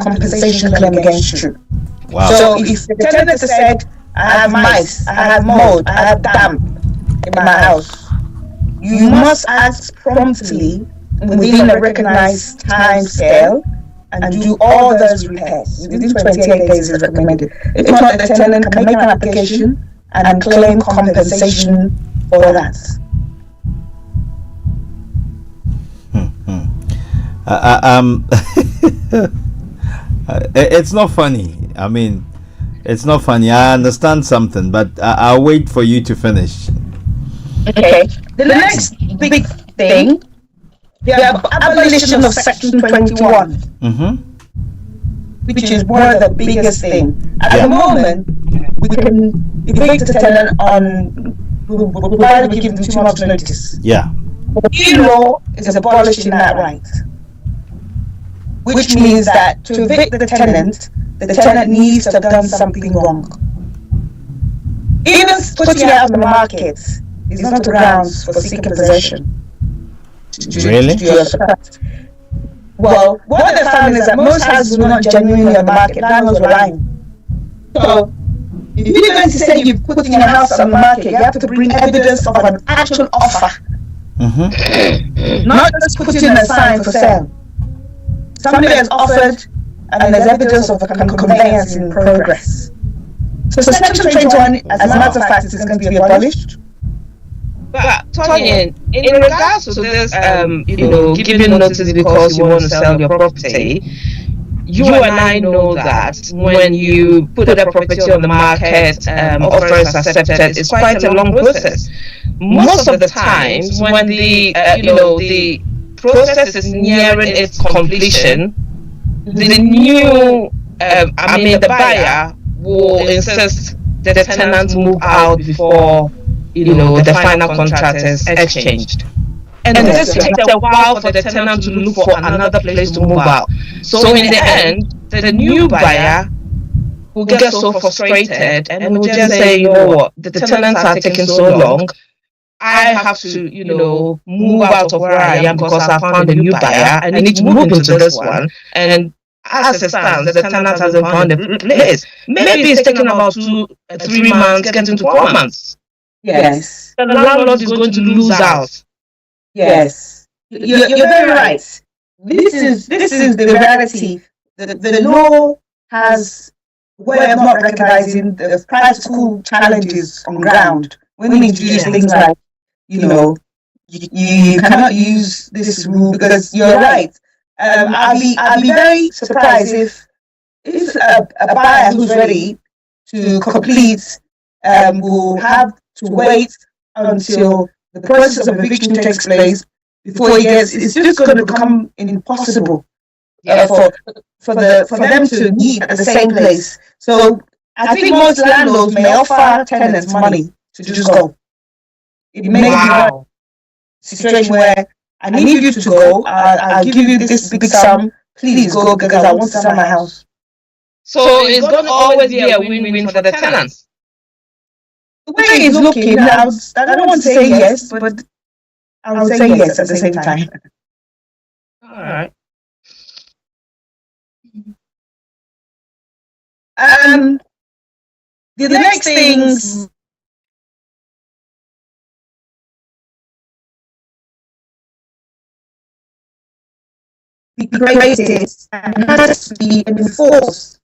compensation claim against you. Wow. So if the tenant has said, I have mice, I have mold, I have damp in my house, you must act promptly within a recognized time scale and do all those repairs. Within 28 days is recommended. If not, the tenant can make an application and claim compensation for that. It's not funny. I mean, it's not funny. I understand something, but I'll wait for you to finish. Okay. The next big thing, the abolition of Section 21, which is one of the biggest things. At the moment, we can evict the tenant provided we give them 2 months' notice. Yeah. The new law is abolishing that right, which means that to evict the tenant needs to have done something wrong. Even putting it out on the market is not a grounds for seeking possession. Really? Well, what they found is that most houses were not genuinely on the market. Landlords were lying. So, if you're going to say you're putting your house on the market, you have to bring evidence of an actual offer. Not just putting a sign for sale. Somebody has offered and there's evidence of a conveyance in progress. So Section 21, as a matter of fact, is going to be abolished. But Toyin, in regards to this, giving notice because you want to sell your property, you and I know that when you put a property on the market, offer is accepted, it's quite a long process. Most of the times, when the process is nearing its completion, the buyer will insist the tenant move out before the final contract is exchanged. And this takes a while for the tenant to look for another place to move out. So in the end, the new buyer will get so frustrated and will just say, you know what, the tenants are taking so long, I have to, move out of where I am because I found a new buyer. I need to move into this one. And as it stands, the tenant hasn't found a place. Maybe it's taking about 3 months, getting to 4 months. Yes. The landlord is going to lose out. Yes. You're very right. This is the reality. The law has way of not recognizing the practical challenges on ground when we introduce things like, you cannot use this rule because you're right. I'd be very surprised if a buyer who's ready to complete will have to wait until the process of eviction takes place before he gets. It's just going to become impossible for them to meet at the same place. So I think most landlords may offer tenants money to just go. It may be a situation where I need you to go. I'll give you this big sum. Please go because I want to sell my house. So it's going to always be a win-win for the tenants. The way it's looking, I don't want to say yes, but I would say yes at the same time. All right. The next things be created and has to be enforced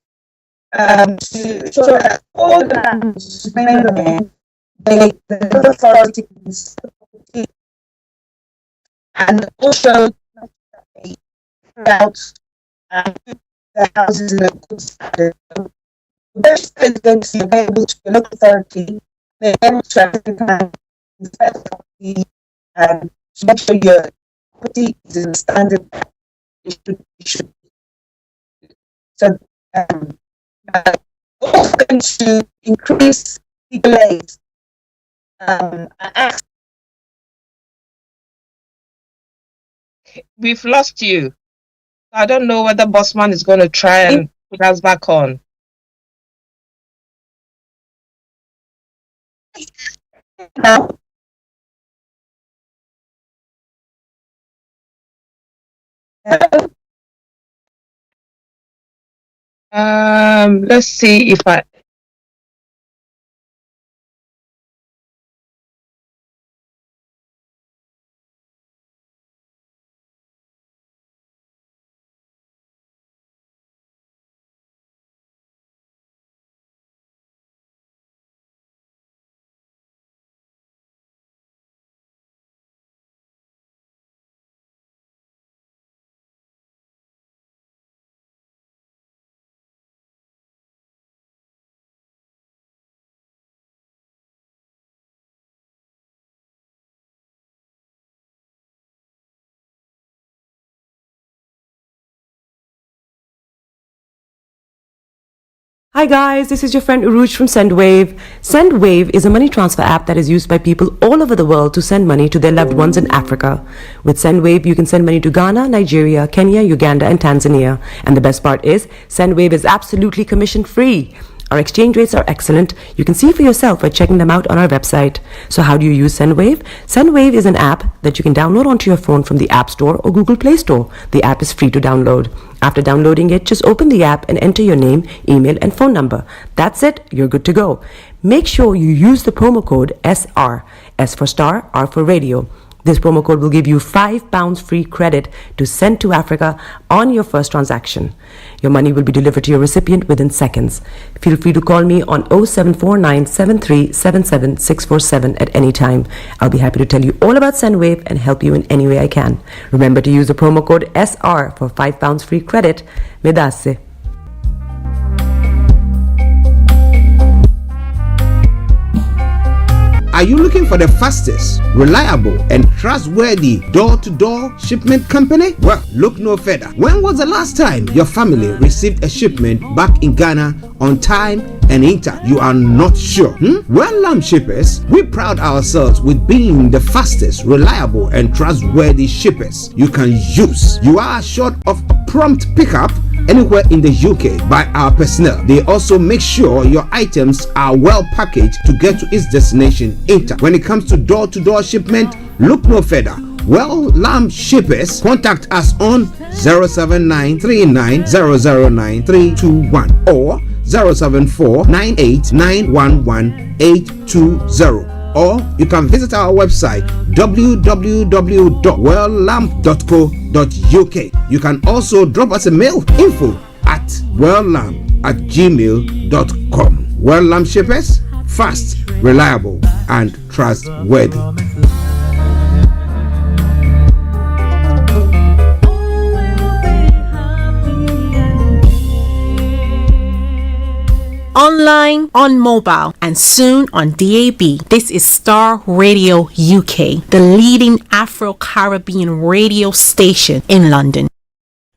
to show that all the lands the authority and also out the houses in a good standard. This is going to be able to the local authority, be able to make sure your property is in the standard it should be. So, also going to increase legal aid. We've lost you. I don't know whether Bossman is going to try and put us back on. Now, let's see if I. Hi guys, this is your friend Uruj from SendWave. SendWave is a money transfer app that is used by people all over the world to send money to their loved ones in Africa. With SendWave, you can send money to Ghana, Nigeria, Kenya, Uganda, and Tanzania. And the best part is, SendWave is absolutely commission free. Our exchange rates are excellent. You can see for yourself by checking them out on our website. So how do you use SendWave? SendWave is an app that you can download onto your phone from the App Store or Google Play Store. The app is free to download. After downloading it, just open the app and enter your name, email, and phone number. That's it. You're good to go. Make sure you use the promo code SR, S for star, R for radio. This promo code will give you £5 free credit to send to Africa on your first transaction. Your money will be delivered to your recipient within seconds. Feel free to call me on 0749 7377 647 at any time. I'll be happy to tell you all about SendWave and help you in any way I can. Remember to use the promo code SR for £5 free credit. Medasse. Are you looking for the fastest, reliable, and trustworthy door-to-door shipment company? Well, look no further. When was the last time your family received a shipment back in Ghana on time and in time? You are not sure? Well, Lamb Shippers, we pride ourselves with being the fastest, reliable, and trustworthy shippers you can use. You are assured of prompt pickup anywhere in the UK by our personnel. They also make sure your items are well packaged to get to its destination in time. When it comes to door-to-door shipment, look no further. Well, Lamb Shippers, contact us on 07939009321 or 07498911820. Or you can visit our website www.welllamp.co.uk. You can also drop us a mail, info@welllamp@gmail.com. Well Lamp Shippers, fast, reliable, and trustworthy. Online, on mobile, and soon on DAB. This is Star Radio UK, the leading Afro-Caribbean radio station in London.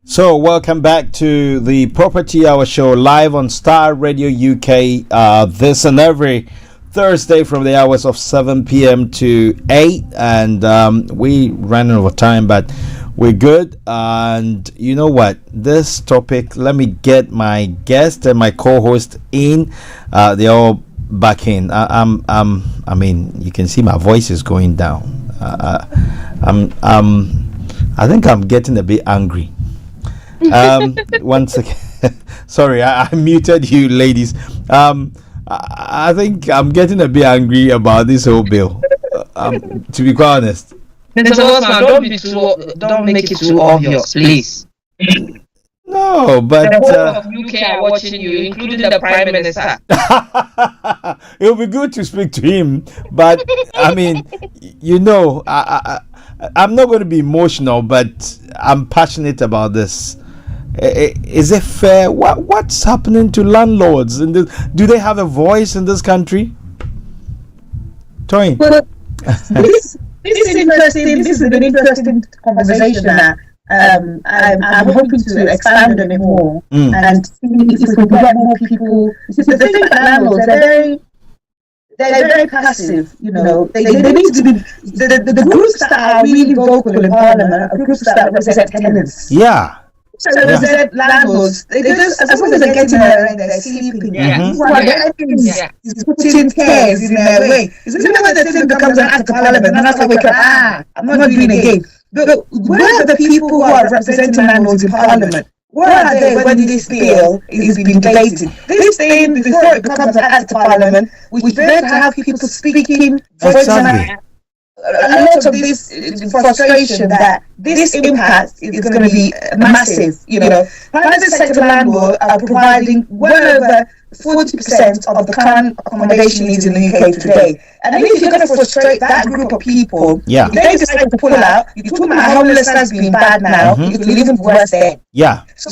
So, welcome back to the Property Hour show live on Star Radio UK this and every Thursday from the hours of 7 p.m. to 8. And we ran over time, but We're good, and you know what? This topic. Let me get my guest and my co-host in. They're all back in. I mean, you can see my voice is going down. I think I'm getting a bit angry. Once again, sorry, I muted you, ladies. I think I'm getting a bit angry about this whole bill. To be quite honest. Mr. Bossman, don't make it too obvious, please. No, but the whole of UK are watching you, including the Prime Minister. It would be good to speak to him, but I mean, I'm not going to be emotional, but I'm passionate about this. Is it fair? What's happening to landlords? Do they have a voice in this country? Toyin. Well, this is interesting. This is an interesting conversation that I'm hoping to expand on it more and see if we can get more people. The thing about landlords, they're very passive. You know, they need to be the groups that are really vocal in Parliament are groups that represent tenants. Yeah. So represent landlords. They just, as long as they're getting their rent, they're sleeping. Is putting cares in their way. It's only when the thing becomes an act of Parliament, and that's how we can, I'm not doing it again. But where are the people who are representing landlords in Parliament? Where are they when this bill is being debated? This thing, before it becomes an act of Parliament, we better have people speaking, voicing a lot of this frustration that this impact is going to be massive. You know, private sector landlords are providing well over 40% of the current accommodation needs in the UK today. And if you're going to frustrate that group of people, if they decide to pull out, you're talking about homelessness being bad now, it will even worse then. So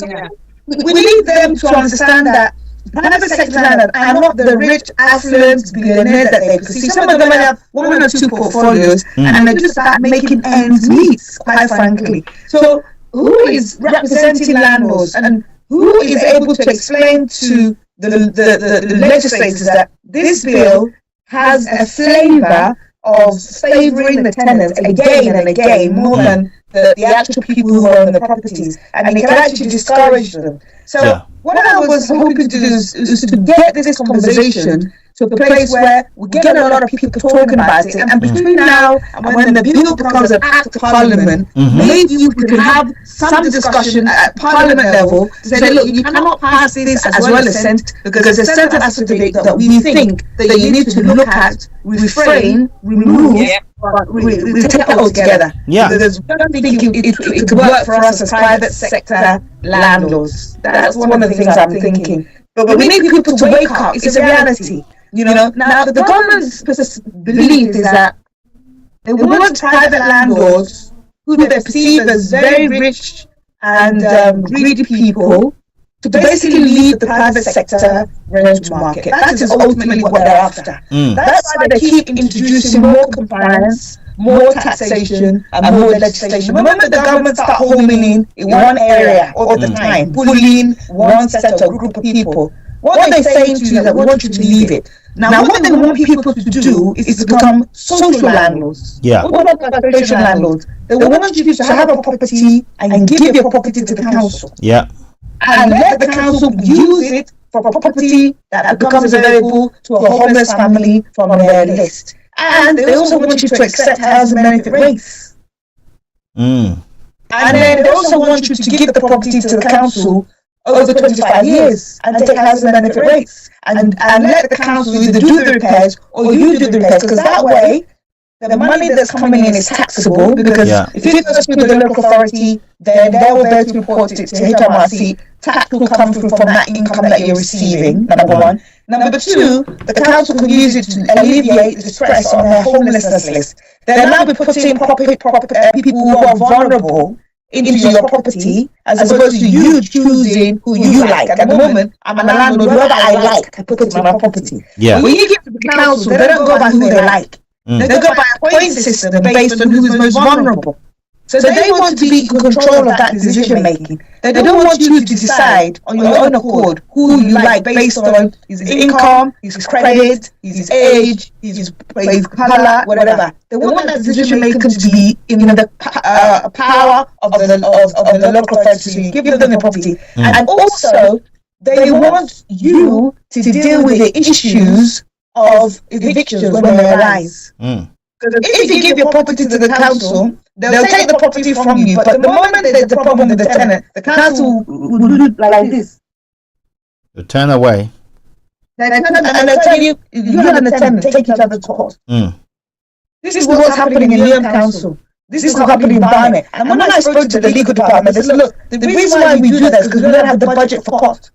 we need them to understand that private sector landlords are not the rich, affluent billionaires that they perceive. Some of them have 1 or 2 portfolios and they just start making ends meet, quite frankly. So who is representing landlords and who is able to explain to the legislators that this bill has a flavour of favouring the tenants again and again more than the actual people who own the properties, and it can actually discourage them. So what I was hoping to do is to get this conversation to a place where we get a lot of people talking about it, and between now and when the bill becomes an act of Parliament, maybe we can have some discussion at Parliament level to say, look, you cannot pass this as well as Senate, because there's certain aspects of it that we think that you need to look at, refrain, remove, we take it all together. Because we don't think it could work for us as private sector landlords. That's one of the things I'm thinking. But we need people to wake up. It's a reality. You know, now the government's belief is that they want private landlords who they perceive as very rich and greedy people to basically leave the private sector rental market. That is ultimately what they're after. That's why they keep introducing more compliance, more taxation, and more legislation. The moment the government start homing in one area all the time, bullying one set or group of people, what they're saying to you is that we want you to leave it. Now what they want people to do is to become social landlords. What about social landlords? They want you to have a property and give your property to the council. And let the council use it for property that becomes available to a homeless family from their list. And they also want you to accept housing benefit rates. And then they also want you to give the property to the council over 25 years and take housing benefit rates and let the council either do the repairs or you do the repairs, because that way the money that's coming in is taxable, because if it goes through the local authority, then they will be able to report it to HMRC. Tax will come through from that income that you're receiving, number one. Number two, the council can use it to alleviate the stress on their homelessness list. They'll now be putting people who are vulnerable into your property, as opposed to you choosing who you like. At the moment, I'm a landlord, whoever I like, I put it in my property. When you give to the council, they don't go by who they like. They go by a point system based on who is most vulnerable. So they want to be in control of that decision making. They don't want you to decide on your own accord who you like based on his income, his credit, his age, his color, whatever. They want that decision making to be in the power of the local authority. Give them the property, and also they want you to deal with the issues of evictions when they arise. Because if you give your property to the council, they'll take the property from you. But the moment there's a problem with the tenant, the council will do like this. To turn away. And they'll tell you, you and the tenant take each other to court. This is what's happening in Liam Council. This is what's happening in Barnet. And when I spoke to the legal department, they said, look, the reason why we do that is because we don't have the budget for court.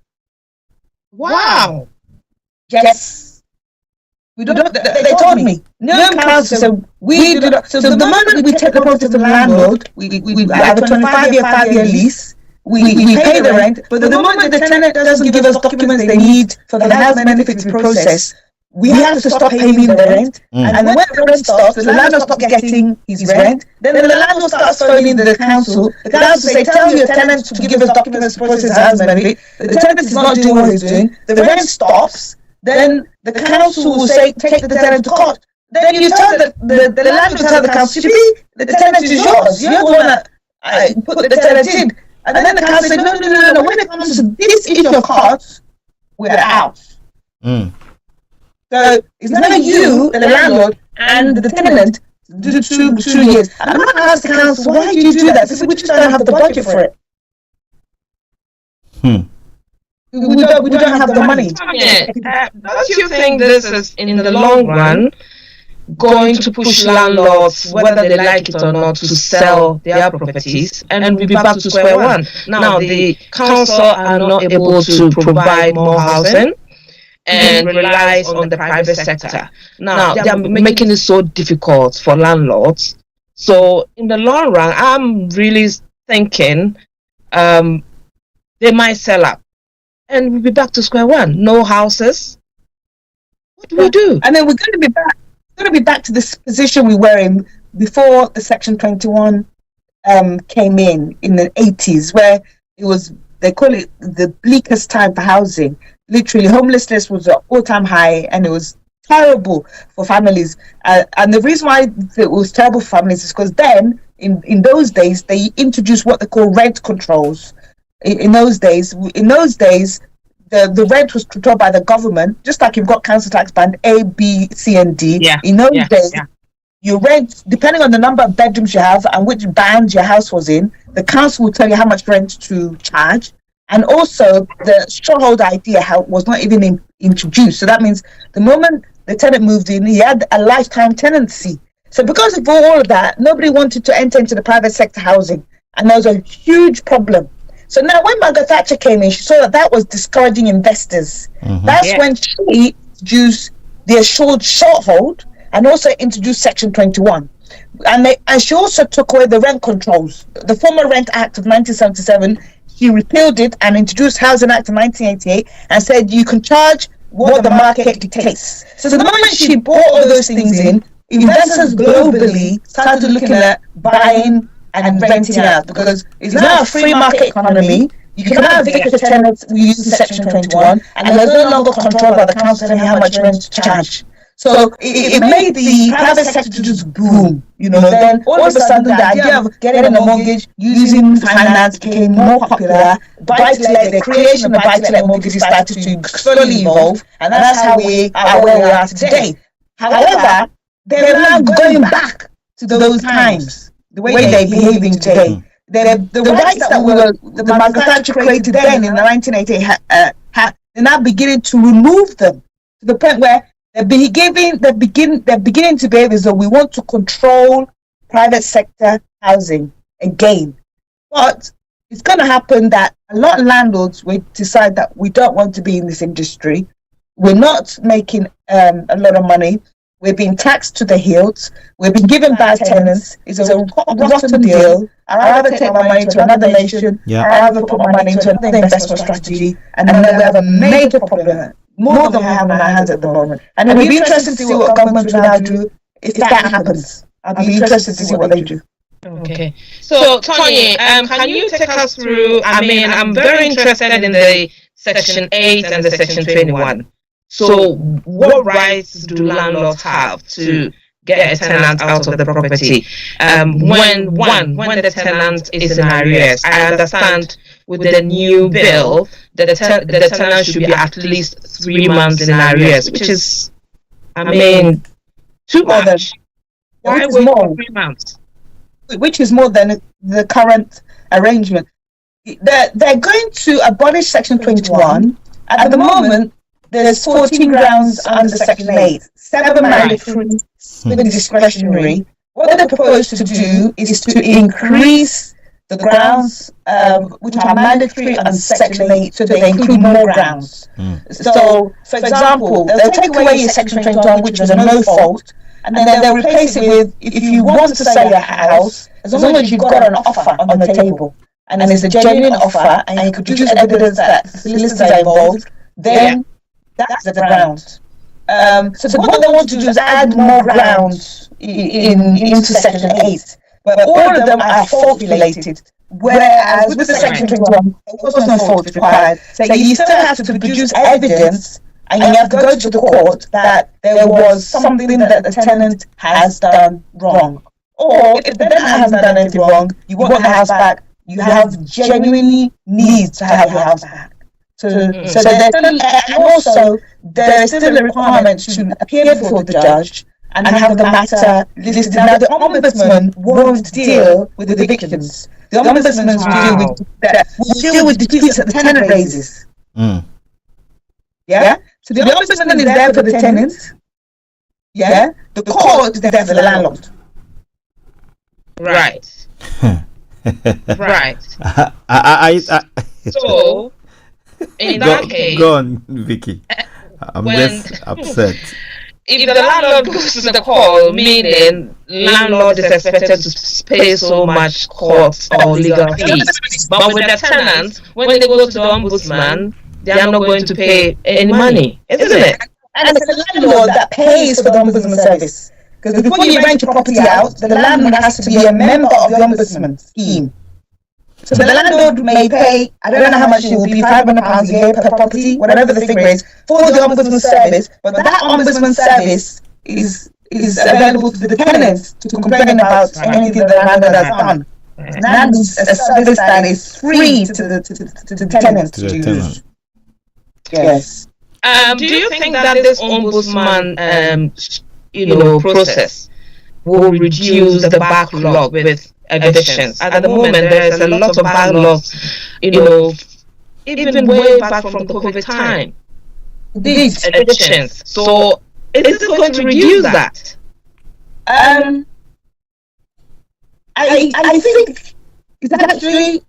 Wow. Yes. We don't. They told me. No council said we do not. So the moment we take the property from the landlord, we have a 25-year, 5-year lease. We pay the rent. But the moment the tenant doesn't give us documents they need for the house benefit to be processed, we have to stop paying the rent. And when the rent stops, the landlord stops getting his rent. Then the landlord starts phoning the council. The council say, tell your tenant to give us documents to process the house benefit. The tenant is not doing what he's doing. The rent stops. Then the council will say, take the tenant to court. Then you tell the landlord will tell the council, the tenant is yours. You're the one that put the tenant in. And then the council said, no. When it comes to this issue of courts, we're out. So it's not you, the landlord, and the tenant do 2 years. And I'm not going to ask the council, why do you do that? They said, we just don't have the budget for it. We don't have the money. Don't you think this is, in the long run, going to push landlords, whether they like it or not, to sell their properties, and we'll be back to square one? Now, the council are not able to provide more housing and relies on the private sector. Now, they're making it so difficult for landlords. So, in the long run, I'm really thinking they might sell up. And we'll be back to square one. No houses. What do we do? And then we're going to be back to this position we were in before the Section 21 came in the 80s, where it was, they call it the bleakest time for housing. Literally, homelessness was at all-time high, and it was terrible for families. And the reason why it was terrible for families is because then, in those days, they introduced what they call rent controls. In those days, the rent was controlled by the government, just like you've got council tax band A, B, C, and D. In those days, you rent, depending on the number of bedrooms you have and which band your house was in, the council will tell you how much rent to charge. And also, the straw-hold idea was not even introduced. So that means the moment the tenant moved in, he had a lifetime tenancy. So because of all of that, nobody wanted to enter into the private sector housing. And there was a huge problem. So now when Margaret Thatcher came in, she saw that was discouraging investors. That's when she introduced the assured short-hold and also introduced Section 21. And she also took away the rent controls. The former Rent Act of 1977, she repealed it and introduced Housing Act of 1988 and said you can charge what the market dictates. So the moment she brought all those things in, investors globally started looking at buying and renting out, because it's now a free market economy. You can have evict your tenants. We use Section 21, and there's no longer control by the council telling how much rent to charge. So it made the private sector just boom. Then all of a sudden the idea of getting a mortgage using finance became more popular. Buy-to-let, the creation of buy-to-let mortgages started to slowly evolve, and that's how we are where we are today. However, they're now going back to those times. The way they're behaving today. The rights that the Margaret Thatcher created then in 1988, they're now beginning to remove them to the point where they're beginning to behave as though we want to control private sector housing again. But it's going to happen that a lot of landlords will decide that we don't want to be in this industry. We're not making a lot of money. We're being taxed to the hilt. We've been given bad tenants. It's a rotten deal. I'd rather take my money to another nation. I'd rather put my money into another investment strategy. And then we have a major problem, more than we have on our hands at the moment. And it'll be interesting to see what government will now do if that happens. I'll be interested to see what they do. Okay. So, Tony, can you take us through? I mean, I'm very interested in the Section 8 and the Section 21. So, what rights do landlords have to get a tenant out of the property? When the tenant is in arrears, I understand with the new bill, the tenant should be at least 3 months in arrears, which is, I mean, too much. Why wait for 3 months? Which is more than the current arrangement. They're going to abolish Section 21. At the moment, there's 14 grounds under Section 8, 7 mandatory, 7 discretionary. What they propose to do is to increase the grounds which are mandatory under Section 8 so they include more grounds. So, for example, they'll take away Section 21, which was a no fault, and then they'll replace it with, if you want to sell your house, as long as you've got an offer on the table, and it's a genuine offer, and you could produce evidence that solicitors are involved, then that's the ground. So what they want to do is add more grounds into Section 8, but all of them are fault related. Whereas with the Section 21, there was no fault required. So you still have to produce evidence, and you have to go to the court that there was something that the tenant has done wrong. Or if the tenant hasn't done anything wrong, you want the house back, you have genuinely need to have your house back. So there's still, and also there is still a requirement to appear before the judge and have the matter listed. Now the ombudsman won't deal with evictions. The ombudsman will deal with disputes that the tenant raises. Yeah? So the ombudsman is there for the tenant. Yeah? The court is there for the landlord. Right. Right. So, in that case, go on, Vicky. I'm just upset. If the landlord goes to the court, meaning landlord is expected to pay so much court or legal fees, but with the tenant, when they go to the ombudsman, they are not going to pay any money, isn't it? And it's the landlord that pays for the ombudsman service. Because before you rent your property out, the landlord has to be a member of the ombudsman scheme. So the landlord may pay, I don't know how much it will be, £500 a year per property, whatever the figure is, for the ombudsman service, but that ombudsman service is available to the tenants to complain about anything the landlord has done. And that is a service that is free to the tenants to use. Yes. Do you think that this ombudsman process will reduce the backlog with evictions? At the moment, there's a lot of backlogs, even way back from the COVID time. These evictions. So, is it going to reduce that? I think it's actually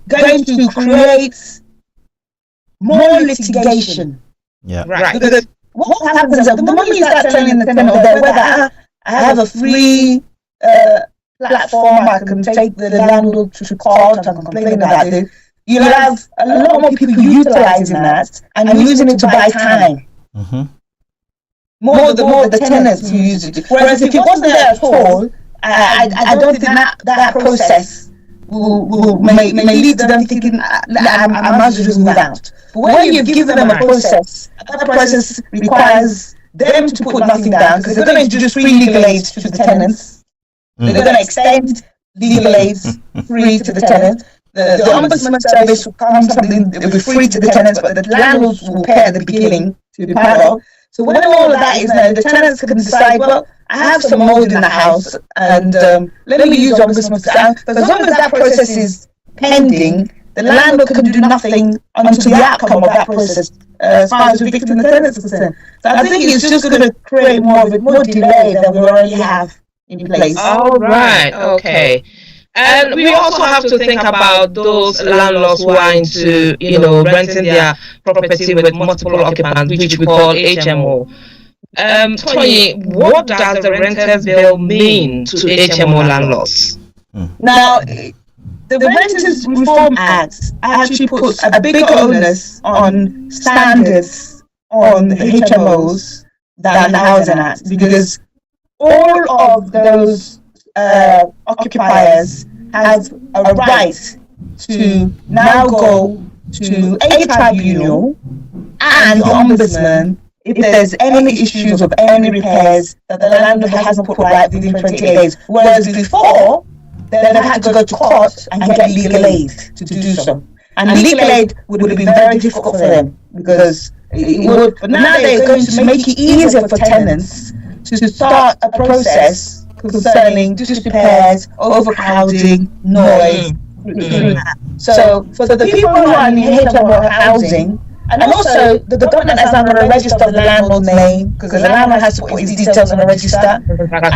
going to create more litigation. Yeah. Right. Because what happens is the moment you start telling the tenant whether I have a free platform, I can take the landlord to court and complain about it, you'll have a lot more people utilizing that and using it to buy time. Mm-hmm. More the tenants who use it. Whereas if it wasn't there at all, I don't think that process may lead to them thinking I might as well just move out. But when you've given them a process, that process requires them to put nothing down, because they're going to introduce free legal aid to the tenants. They're going to extend legal aid free to the tenants. The ombudsman service will come something that will be free to the tenants, but the landlords will pay at the beginning to be part of. So when all of that is there, the tenants can decide, well, I have some mold in the house, and let me use ombudsman. But as long as that process is pending, the landlord can do nothing until the outcome of that process, as far as evicting the tenants is concerned. So I think it's just going to create more delay than we already have in place. All right. Okay. And we also have to think about those landlords who are into, renting their property with multiple occupants, which we call HMO. Toyin, what does the Renters Bill mean to HMO landlords? Now, the Renters Reform Act actually puts a bigger onus on standards on the HMOs than the Housing Act, because all of those occupiers have a right to now go to a tribunal and the ombudsman if there's any issues of any repairs that the landlord hasn't put right within 28 days. Whereas before, they had to go to court and get legal aid to do so. And legal aid would have been very difficult for them because it would. But now they're going to make it easier for tenants to start a process concerning disrepairs, overcrowding, noise. So for the people who are in HMO housing, and also the government has now got to register the landlord's name because the landlord has to put his details on the register.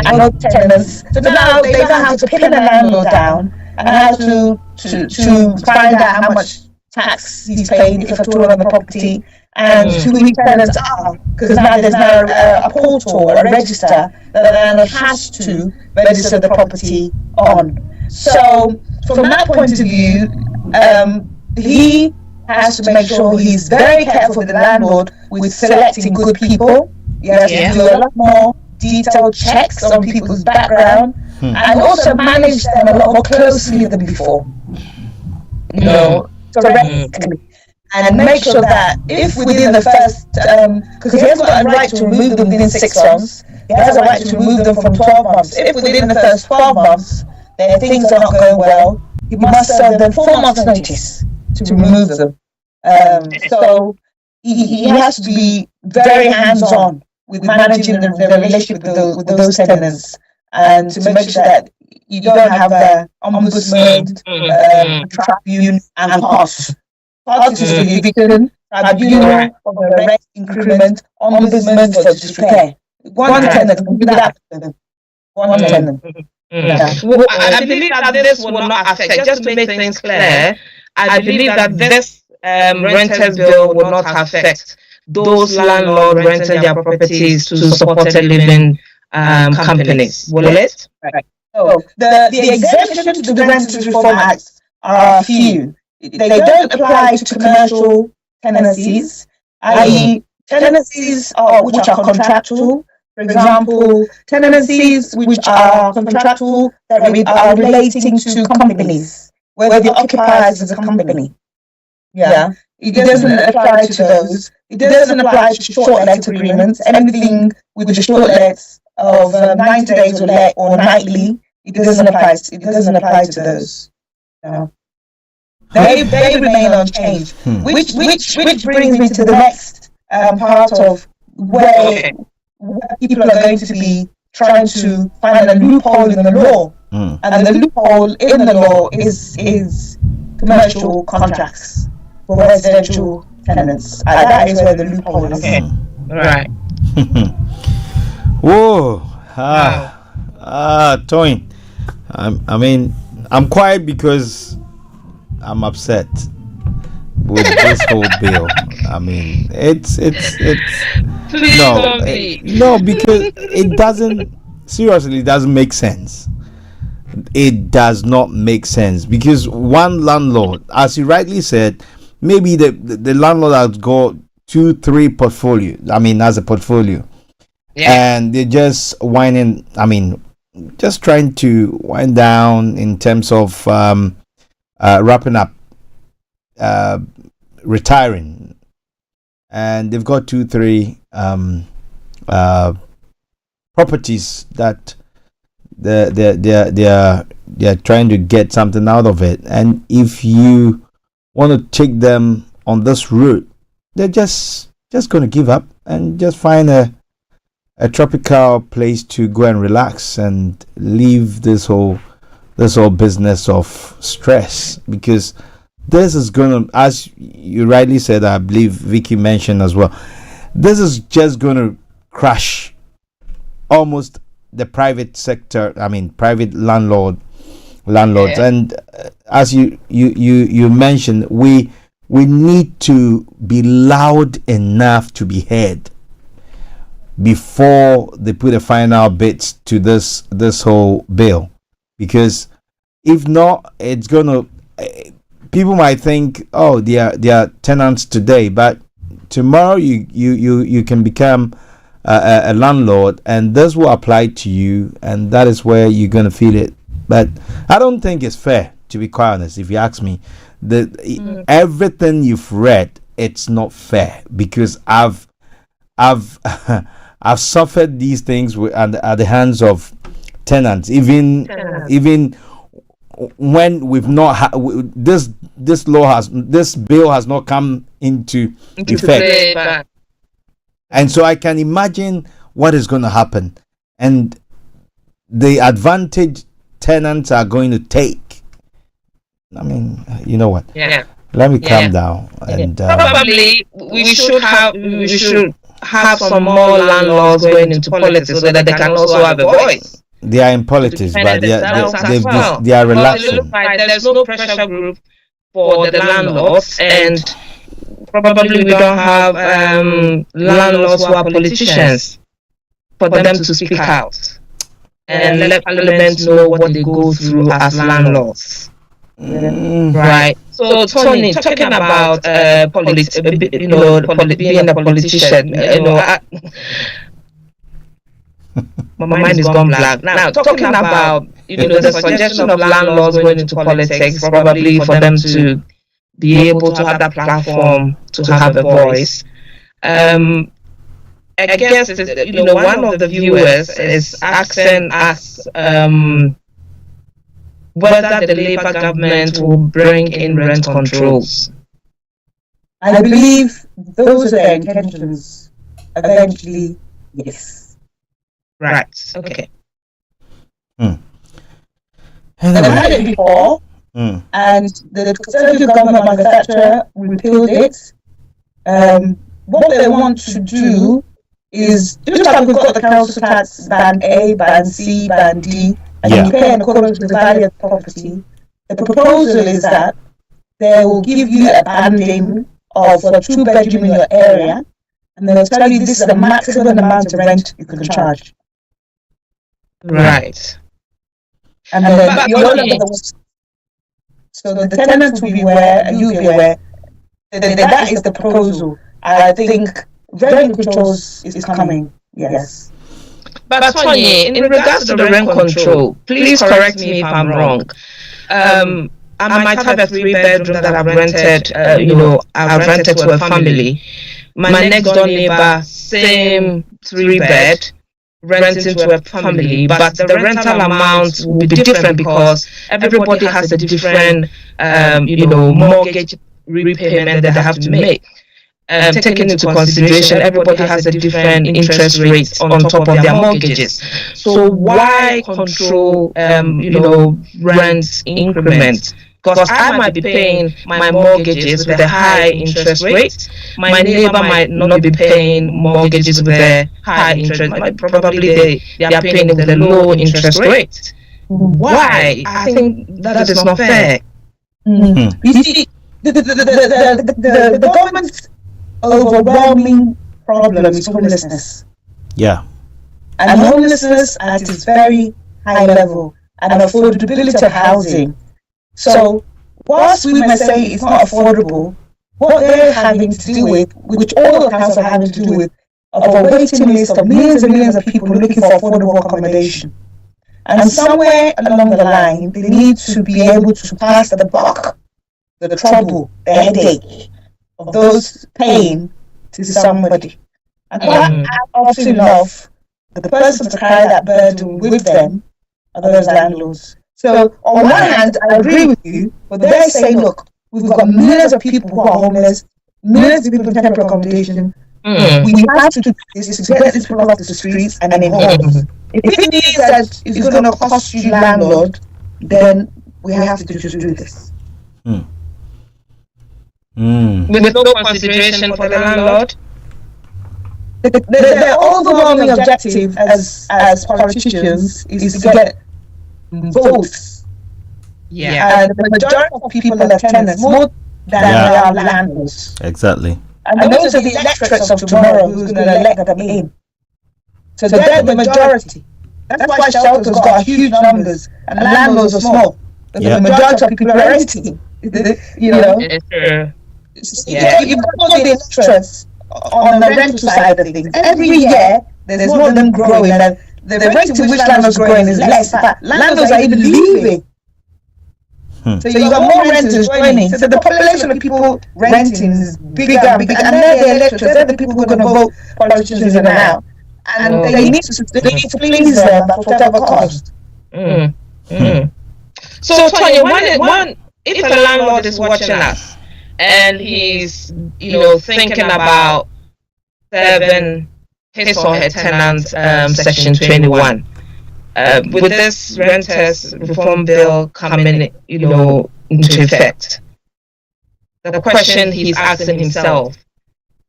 And no tenants. So now they don't have to pin the landlord down and have to find out how much tax he's paid if at all on the property and who his tenants are, because now there's now a portal, a register that the landlord has to register the property on. So from that point of view, he has to make sure he's very careful with the landlord with selecting good people. He has to do a lot more detailed checks on people's background and also manage them a lot more closely than before. You know, and make sure that if within the first, because he has got a right to remove them within 6 months, he has a right to remove them from 12 months. If within the first 12 months, their things are not going well, he must serve them 4 months' notice to remove them. So he has to be very hands-on with managing the relationship with those tenants and to make sure that you don't have an ombudsman, tribunal, and cost. Cost is for the eviction, tribunal for the rent increment, ombudsman for disrepair. One tenant can do that for them. One tenant. Well, I believe that this will not affect, just to make things clear, I believe that this renters bill will not affect those landlords renting their properties to supported living companies, will it? Right. So the exemption to the Renters Reform Act are few. They don't apply to commercial tenancies, i.e. tenancies which are contractual. For example, tenancies which are contractual that are relating to companies, where the occupier is a company. Yeah, it doesn't apply to those. It doesn't apply to short let agreements. Anything with the short lets of 90 days or let or nightly, it doesn't apply. It doesn't apply to those. No. They remain unchanged. Which brings me to the next part of where people are going to be trying to find a loophole in the law, and the loophole in the law is commercial contracts for residential tenants. That is where the loophole is. Right. Whoa. Toyin. I mean, I'm quiet because I'm upset with this whole bill. I mean, it's no, because it doesn't make sense. It does not make sense because one landlord, as you rightly said, maybe the landlord has got 2-3 portfolio. I mean, as a portfolio, and they're just whining. I mean, just trying to wind down in terms of wrapping up, retiring, and they've got 2-3 properties that they're trying to get something out of it. And if you want to take them on this route, they're just going to give up and just find a tropical place to go and relax and leave this whole business of stress, because this is going to, as you rightly said, I believe Vicky mentioned as well, this is just going to crash almost the private sector. I mean, private landlords. And as you mentioned, we need to be loud enough to be heard before they put a final bit to this whole bill, because if not, it's gonna, people might think, oh, they are tenants today, but tomorrow you can become a landlord, and this will apply to you, and that is where you're going to feel it. But I don't think it's fair, to be quite honest. If you ask me, everything you've read, it's not fair, because I've I've suffered these things at the hands of tenants, even when we've not this bill has not come into effect. And so I can imagine what is going to happen, and the advantage tenants are going to take. I mean, you know what? Yeah. Let me calm down. And probably we should have some more landlords going into politics so that they can also have a voice. They are in politics, but they are relaxing. There's no pressure group for the landlords, and probably we don't have landlords who are politicians for them to speak out and let Parliament know what they go through as landlords. Right. So Tony, talking about politics, being a politician, my mind is gone blank. Now, talking about the suggestion of landlords going into politics, probably for them to be able to have that platform to have a voice. I guess one of the viewers is asking us whether the Labour government will bring in rent controls. I believe those are their intentions. Eventually, yes. Right. Okay. They've had it before, and the Conservative government manufacturer repealed it. What they want to do is, just like we've got the council tax, band A, band C, band D, and you pay in accordance with the value of property. The proposal is that they will give you a banding of a 2-bedroom in your area, and they'll tell you this is the maximum amount of rent you can charge. Right. And then so the tenants will be aware, and you'll be aware that is the proposal. I think rent controls is coming. Yes. But Tony, in regards to the rent control, please correct me if I'm wrong. I might have a 3-bedroom that I've rented. I've rented to a family. My next door neighbor, same 3-bed, renting to a family, but the rental amount will be different because everybody has a different, mortgage repayment that they have to make. Taking into consideration, everybody has a different interest rate on top of their mortgages. So why control, rent increment? Because I might be paying my mortgages with a high interest rate. My neighbor might not be paying mortgages with a high interest. Probably they are paying with a low interest rate. Why? I think that is not fair. You see, the government's overwhelming problem is homelessness. Yeah. And homelessness at its very high level, and affordability of housing. So, whilst we may say it's not affordable, what they're having to do with, which all the councils are having to do with, of a waiting list of millions and millions of people looking for affordable accommodation. And somewhere along the line, they need to be able to pass the buck, the trouble, the headache of those paying to somebody. And that often enough, the person to carry that burden with them are those landlords. So on one hand, I agree with you, but they're saying, look, we've got millions of people who are homeless, millions of people in temporary accommodation. We have to do this to get these people off the streets and in homes. If it means that it's going to cost you landlord, then we have to do this. With no consideration for the landlord? The overwhelming objective as politicians is to get votes. Yeah. And the majority of people are tenants more than they are landlords. Exactly. And those are the electorates of tomorrow who's going to elect them in. So they're the majority. That's why shelters got huge numbers and landlords are small. The majority of people are renting. You've got the electorates on the rental side of things. Every year, there's more of them growing, and the rate to which landlords are growing is less. In fact, landlords are even leaving. So you've got more renters joining. So the population of people renting is bigger and bigger. And they're the electors, they're the people who are going to vote politicians in and out. And they need to please them at whatever cost. So Toyin, if a landlord is watching us and he's, thinking about serving his or her tenants Section 21, with this renters reform bill coming, into effect, the question he's asking himself,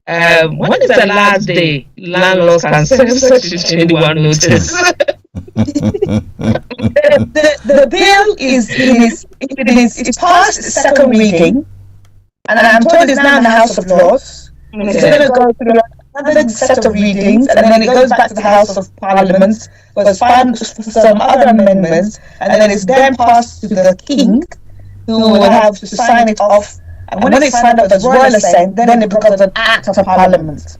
when is the last day landlords can serve Section 21 notice? The bill is past its second reading, and I'm told it's now in the House of Lords. It's going to go through another set of readings, and then it goes back to the House of Parliament for some other amendments, and then it's then passed to the King, who will have to sign it off. And when it's signed off as royal assent, then it becomes an act of Parliament.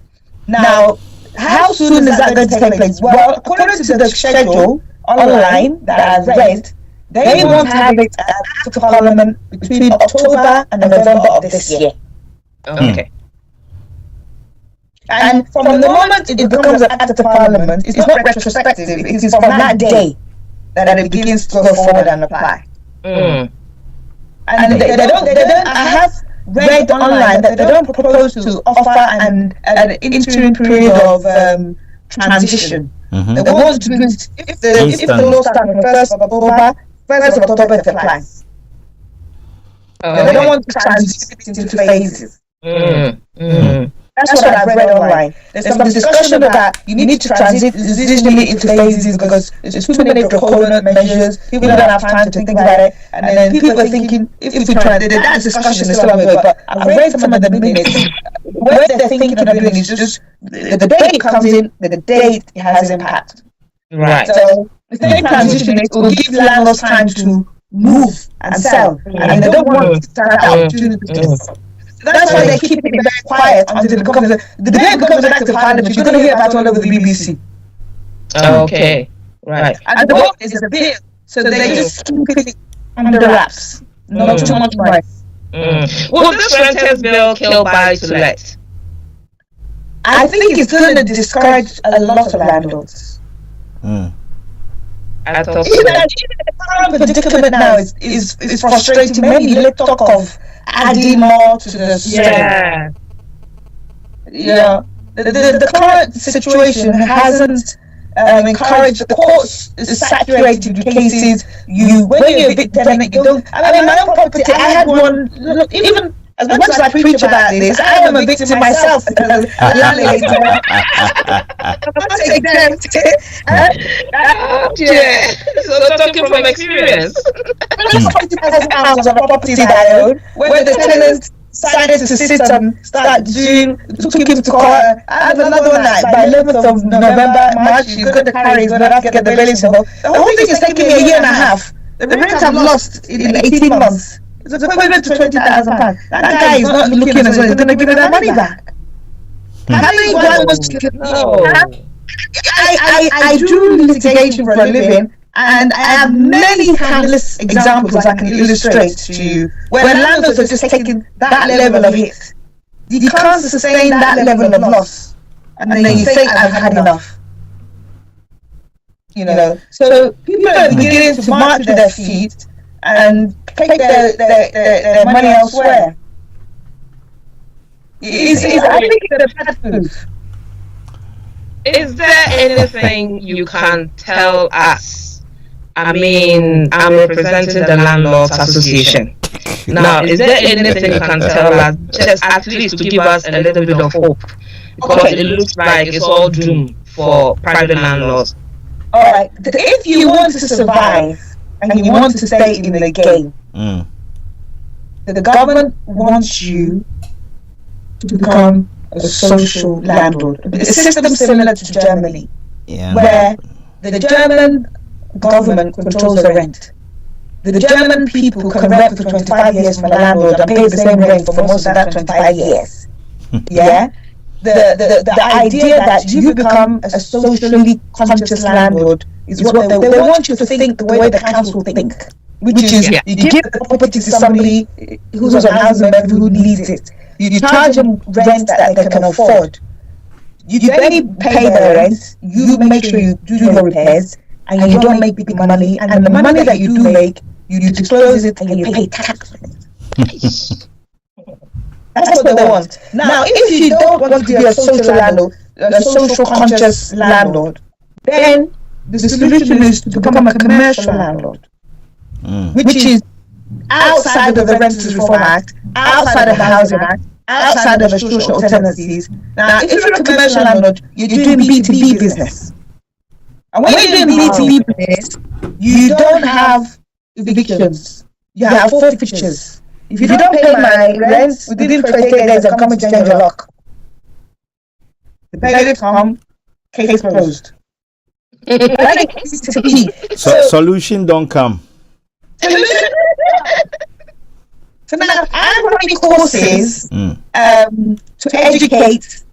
Now, how soon is that going to take place? Well, according to the schedule online that I've read, they won't have it as Act of Parliament between October and November of this year. Okay. And from the moment it becomes an Act of Parliament, it's not retrospective. It is from that day that it begins to go forward and apply. And they don't. I have read online that they don't propose to offer an interim period of transition. They want to do it if the law starts on 1st of October, it applies. They don't want to transition it into phases. That's what I've read online. There's some discussion about you need to transition it into phases because there's too many draconian measures. People don't have time to think about it. And then people are thinking, if we try, that discussion is still ongoing. But I've read some of the minutes. What they're thinking of doing is just the day it comes in, the day it has impact. Right. So if they transition it, will give landlords time to move and sell. And they don't want to start opportunities. That's why they keep it very quiet until it becomes the day it becomes an Act of Parliament. You're going to hear about it all over the BBC. Okay, right. And the moment is a bill, so they just keep it under wraps. Not too much noise. Will this renters bill kill buy to let? I think it's going to discourage a lot of landlords. I thought so. Even the current predicament now is frustrating. Maybe let's talk of adding more to the strength. The current situation hasn't encouraged the courts is saturated with cases. When you're a bit tenant, you don't. I mean, my own property, I had one. Even as much as I preach about this, I am a victim myself. A landlady. I'm not exempt. So talking from experience. £40,000 on a property that I own, where the tenant decided to sit and start took him to court. I have another one by 11th of November, March, he's going to carry, he's going to have to get the bailiffs involved. The whole thing is taking me a year and a half. The rent I've lost in 18 months. It's equivalent to £20,000. That guy is not looking as well. He's going to give me that money back. I do litigation for a living, and I have many countless examples I can illustrate to you where landlords are just taking that level of hit. You can't sustain that level of loss, and then you think I've had enough. So people are beginning to march to their feet and take their money elsewhere. I think it's a bad move. Is there anything you can tell us? I mean, I'm representing the Landlords Association. Now, is there anything you can tell us, just at least to give us a little bit of hope? Because it looks like it's all doomed for private landlords. All right. If you want to survive and you want to stay in the game, the government wants you to become a social landlord. A system similar to Germany, where the German government controls the rent. The German people can rent for 25 years from a landlord and pay the same rent for most of that 25 years. the idea that you become a socially conscious landlord is what they want you to think the way the council think, which is you give the property to somebody who's on housing benefit who needs it. You charge them rent that they can afford. You barely pay their rent. You make sure you do your repairs, and you don't make big money. And the money that you do make, you disclose it and you pay tax on it. That's what they want. Now, if you don't want to be a social landlord, a social conscious landlord, then the solution is to become a commercial landlord, which is outside of the Renters Reform Act, outside of the Housing Act, outside of the social tenancies. Now, if you're a commercial landlord, you're doing B2B business. And when you're doing B2B business, you don't have evictions. You have forfeitures. If you don't pay my rent within 28 days, I'm coming to change your lock. The bailiffs come, case closed. Solution don't come. So now I'm running courses to educate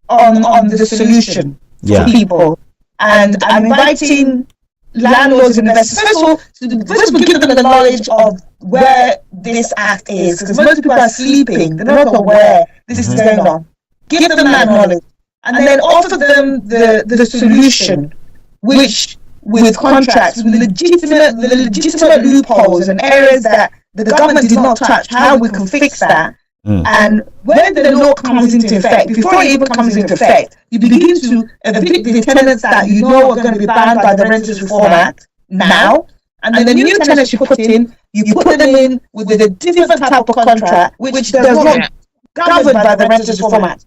on the solution to people, and I'm inviting landlords and investors. First of all, to give them the knowledge of where this act is, because most people are sleeping; they're not aware this is going on. Give them that knowledge, and then offer them the solution, which with contracts, with legitimate loopholes and areas that the government did not touch, how we can fix that. And when the law comes into effect, before it even comes into effect, you begin to evict the tenants that you know are going to be banned by the Renters Reform Act now, and then the new tenants you put in, you put them in with a different type of contract, which does not governed by the Renters Reform Act.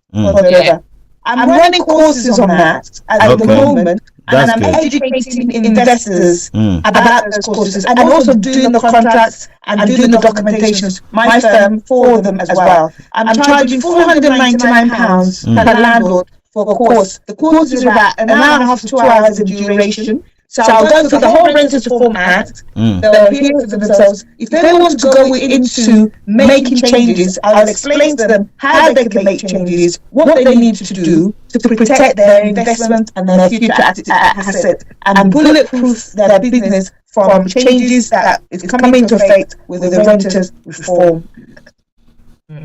I'm running courses on that at the moment, and I'm educating investors about those courses, and also doing the contracts and doing the documentations. My firm for them as well. I'm charging £499 per landlord for a course. The course is about an hour and a half to 2 hours in duration. So I'll go through the whole Renters Reform Act. They'll hear it for themselves. If they want to go into making changes, I'll explain to them how they can make changes, what they need to do to protect their investment and their future asset, and bulletproof their business from changes that is coming into effect with the Renters Reform.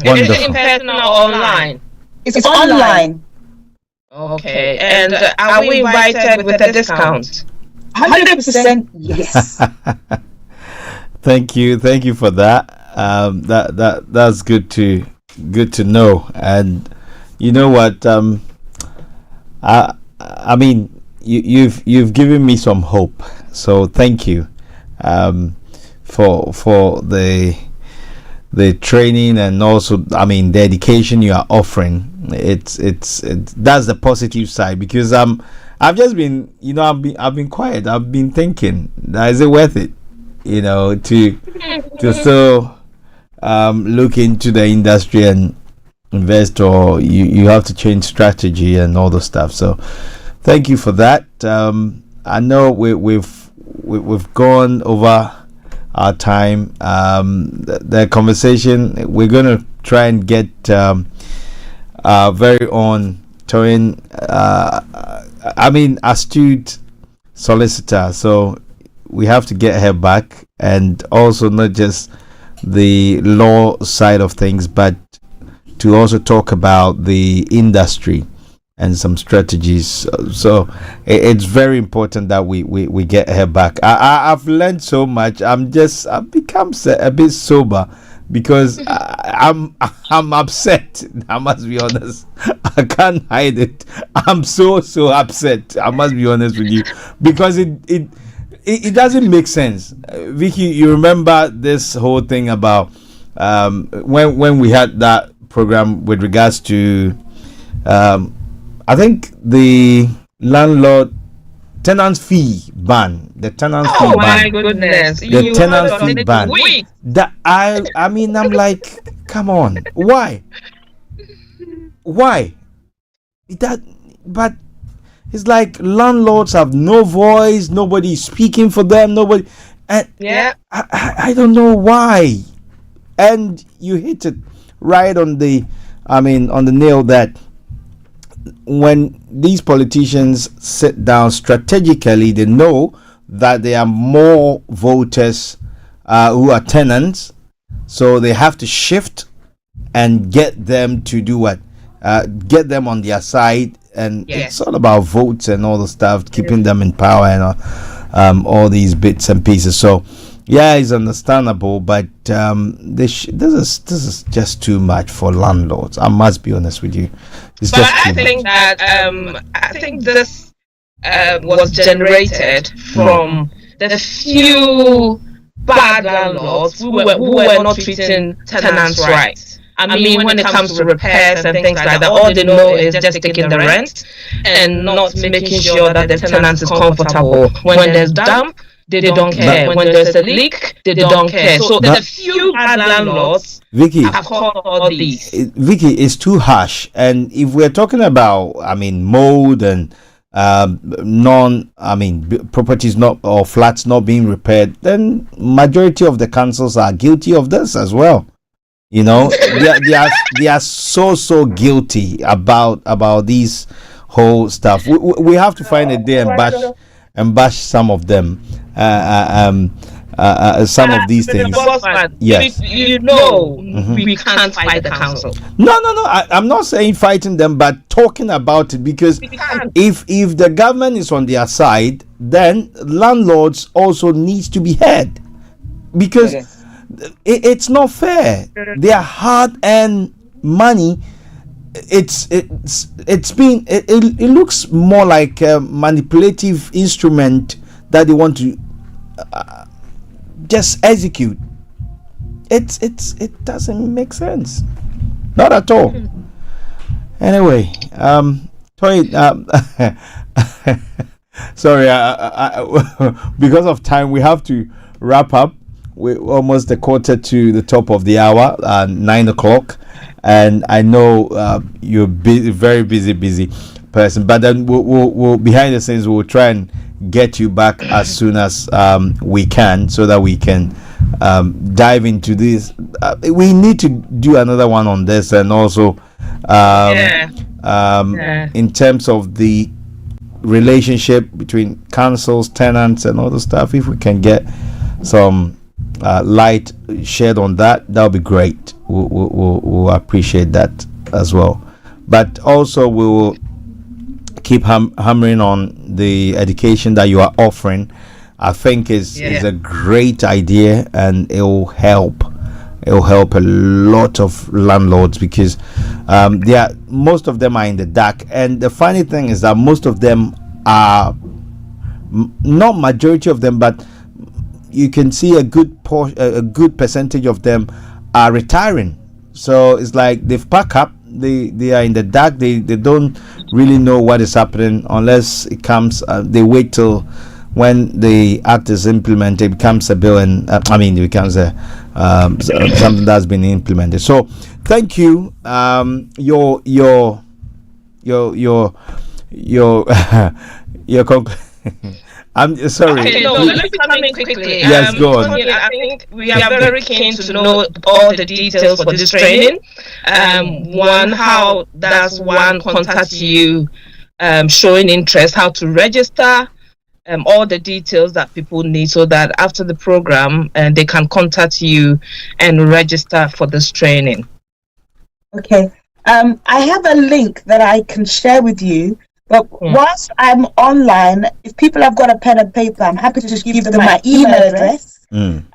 Is it in person or online? It's online. Okay, and are we invited with a discount? 100% yes. Thank you for that. That's good to know. And you know what? I mean, you've given me some hope. So thank you for the training, and also, I mean, the education you are offering. It's that's the positive side, because I've just been, I've been quiet. I've been thinking, is it worth it, to still look into the industry and invest, or you have to change strategy and all the stuff. So thank you for that. I know we've gone over our time. The conversation, we're going to try and get our very own Toyin, astute solicitor. So we have to get her back, and also not just the law side of things, but to also talk about the industry and some strategies. So it's very important that we get her back. I've learned so much. I've become a bit sober, because I'm upset. I must be honest. I can't hide it. I'm so upset. I must be honest with you, because it doesn't make sense. Vicky, you remember this whole thing about when we had that program with regards to I think the landlord tenant fee ban. The tenant fee ban. Oh my goodness! The tenant fee ban. That I mean, I'm like, come on, why? But it's like landlords have no voice. Nobody is speaking for them. Nobody. And I don't know why. And you hit it right on the nail, that when these politicians sit down strategically, they know that there are more voters who are tenants, so they have to shift and get them to do what? Get them on their side, and it's all about votes and all the stuff, keeping them in power and all these bits and pieces. So yeah, it's understandable, but this is just too much for landlords. I must be honest with you. It's just I think that I think this was generated from the few bad landlords who were not treating tenants right. I mean, when it comes to repairs and things like that, all they know is just taking the rent and not making sure that the tenant is comfortable. When there's damp, they don't care. When there's a leak, they don't care. So the few bad landlords Vicky, have caused all these. Vicky, it's too harsh. And if we're talking about, mold and properties not or flats not being repaired, then majority of the councils are guilty of this as well. You know, they are so guilty about these whole stuff. We have to find a day and bash some of them. Some of these things. Bossman, yes, we can't fight the council. No. I'm not saying fighting them, but talking about it, because if the government is on their side, then landlords also needs to be heard, because it's not fair. Their hard-earned money. It looks more like a manipulative instrument that they want to just execute. It doesn't make sense, not at all. Anyway, Toyin, sorry, because of time we have to wrap up. We're almost a quarter to the top of the hour, 9 o'clock, and I know you're very busy person, but then we'll behind the scenes we'll try and get you back as soon as we can, so that we can dive into this. We need to do another one on this, and also in terms of the relationship between councils, tenants, and all the stuff. If we can get some light shed on that'll be great. We'll appreciate that as well. But also we will keep hammering on the education that you are offering. I think is a great idea, and it will help a lot of landlords, because most of them are in the dark. And the funny thing is that most of them are, not majority of them, but you can see a good percentage of them are retiring. So it's like they've packed up, they are in the dark, they don't really know what is happening unless it comes. They wait till when the act is implemented, it becomes a bill, and it becomes a something that's been implemented. So thank you. Your I'm sorry. Okay, no, let me come in quickly. Yes, go on. I think we are very keen to know all the details for this training. One, how does one contact you, showing interest, how to register, all the details that people need, so that after the program they can contact you and register for this training. Okay. I have a link that I can share with you. But whilst I'm online, if people have got a pen and paper, I'm happy to just give them my email address. Then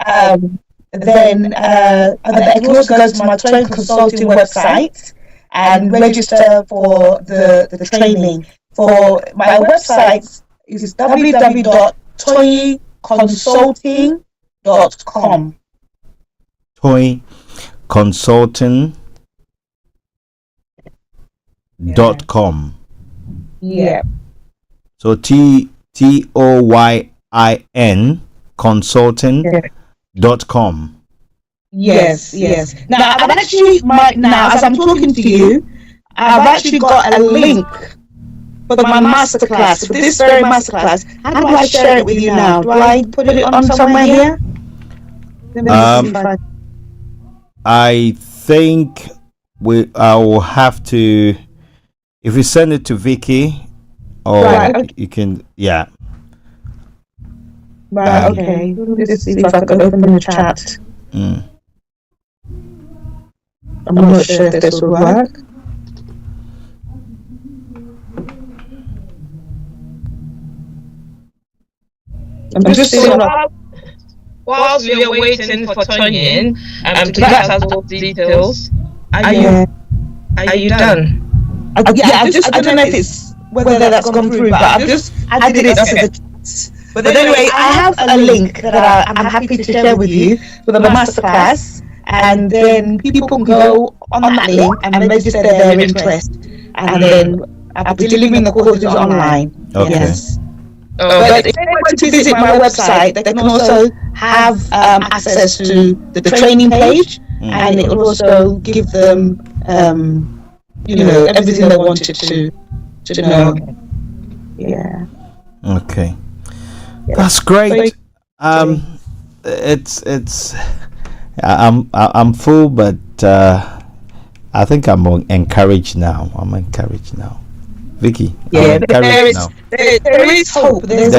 I can also go to my Toyin Consulting website and register for the training. For my website is www.toyinconsulting.com. Toyinconsulting.com. Yeah. So TOYIN consulting.com. Yes. Now I've actually now as I'm talking to you, I've actually got a link for my masterclass, for this very masterclass. How do I share it with you now? Do I put it on somewhere here? I think I will have to If you send it to Vicky, or Right, okay. you can, yeah. Right, okay. Let's see if I can open the chat. Mm. I'm not sure if this will work. I'm just So seeing. whilst we are waiting for Toyin to get us those details, are you done? I don't know if it's whether that's gone through, but I've just added it to the chat. But anyway, I have a link that I'm happy to share with you for the masterclass, and then people can go on that link and register their interest, and then I'll be delivering the courses online. Okay. Yes. But if they want to visit my website, they can also have access to the training page, and it will also give them, everything they wanted to know. Yeah. Okay. That's great. It's I'm full, but I think I'm encouraged now. Vicky, I'm encouraged now. There is hope. There's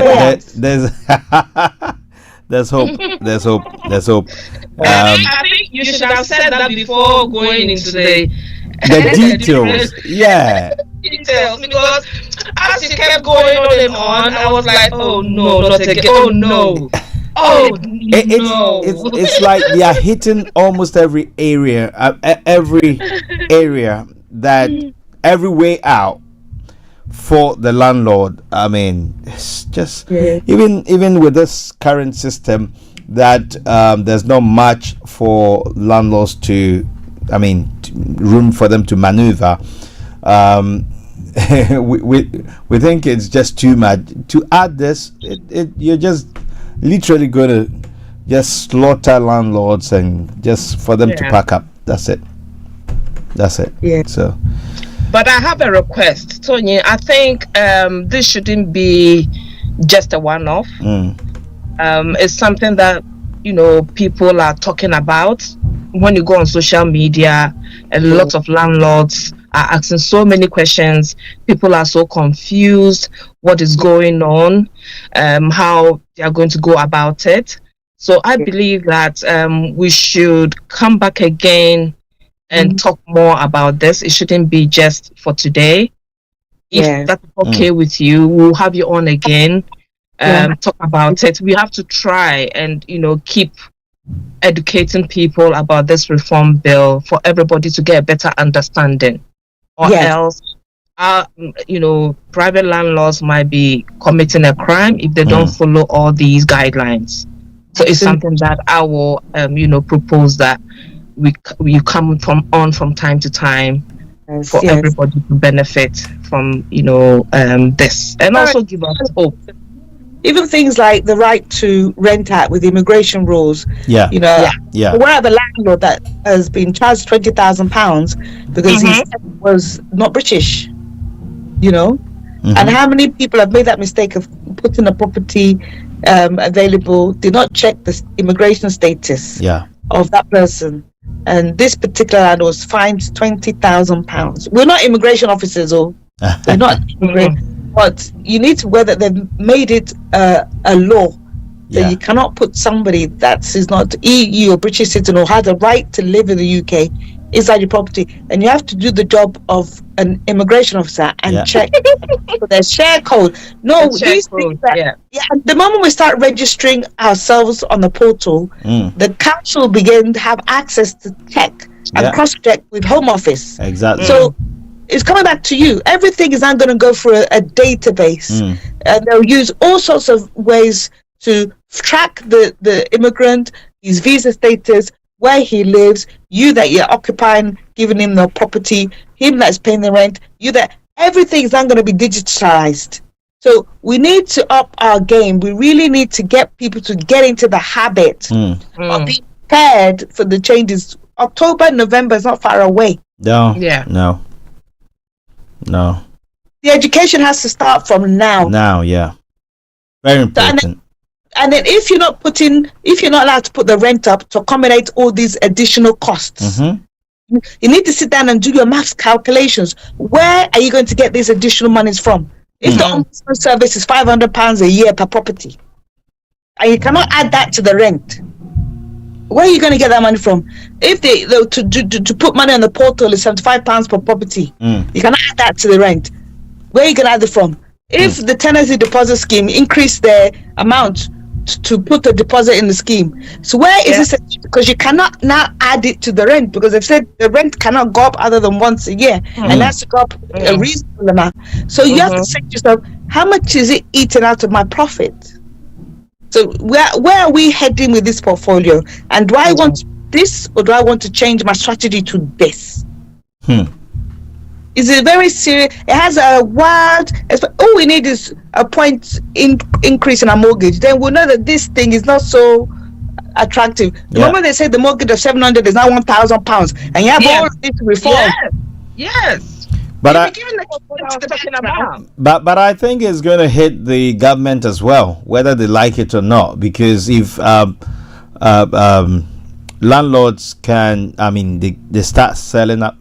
there's hope. There's hope. I think you should have said that before going into the details. Yeah. Details, because as you kept going on and on, I was like, oh no, not again. Oh no. Oh no. It's like they are hitting almost every area that every way out for the landlord. I mean, it's just even with this current system that there's not much for landlords room for them to maneuver. We think it's just too much. To add this, you're just literally going to just slaughter landlords and just for them to pack up. That's it. Yeah. So. But I have a request, Toyin. I think this shouldn't be just a one-off. It's something that people are talking about. When you go on social media, a lot of landlords are asking so many questions. People are so confused what is going on, how they are going to go about it. So I believe that we should come back again and talk more about this. It shouldn't be just for today. If that's okay with you, we'll have you on again, talk about it. We have to try and keep educating people about this reform bill for everybody to get a better understanding, or else private landlords might be committing a crime if they don't follow all these guidelines. So it's something that I will propose that we come from time to time for everybody to benefit from this, and also give us hope. Even things like the right to rent out with immigration rules. Where I have a landlord that has been charged £20,000 because he was not British, and how many people have made that mistake of putting a property available, did not check the immigration status of that person, and this particular landlord was fined £20,000. We're not immigration officers, or we're not immigration. But you need to, whether they've made it a law that you cannot put somebody that is not EU or British citizen or has a right to live in the UK inside your property, and you have to do the job of an immigration officer and check for their share code. No, these things the moment we start registering ourselves on the portal, the council begin to have access to check and cross-check with Home Office. Exactly. So it's coming back to you. Everything is not going to go through a database, and they'll use all sorts of ways to track the immigrant, his visa status, where he lives, you that you're occupying, giving him the property, him that's paying the rent, you that everything is not going to be digitalized. So we need to up our game. We really need to get people to get into the habit of being prepared for the changes. October, November is not far away. No. The education has to start from now. Very important. And then if you're not allowed to put the rent up to accommodate all these additional costs, You need to sit down and do your maths calculations. Where are you going to get these additional monies from? If the ombudsman service is £500 a year per property, and you cannot add that to the rent, where are you going to get that money from? If to put money on the portal is £75 per property, you cannot add that to the rent. Where are you going to add it from? If the tenancy deposit scheme increased the amount to put the deposit in the scheme, so where is this? Because you cannot now add it to the rent, because they've said the rent cannot go up other than once a year, and that's to go up a reasonable amount. So you have to say to yourself, how much is it eating out of my profit? So where are we heading with this portfolio? And do I want this, or do I want to change my strategy to this? It's a very serious. It has a wide. All we need is a point increase in our mortgage. Then we'll know that this thing is not so attractive. The moment they say the mortgage of 700 is now £1,000, and you have all this reform. Yes. But I think it's going to hit the government as well, whether they like it or not. Because if landlords can, they start selling up,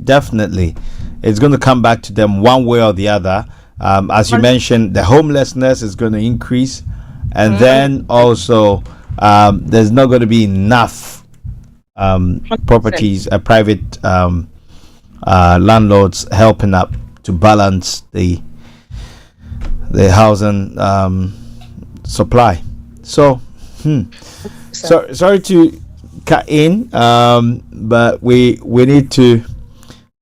definitely it's going to come back to them one way or the other. As you mentioned, the homelessness is going to increase, and then also there's not going to be enough properties, private landlords helping up to balance the housing supply. So sorry to cut in, but we need to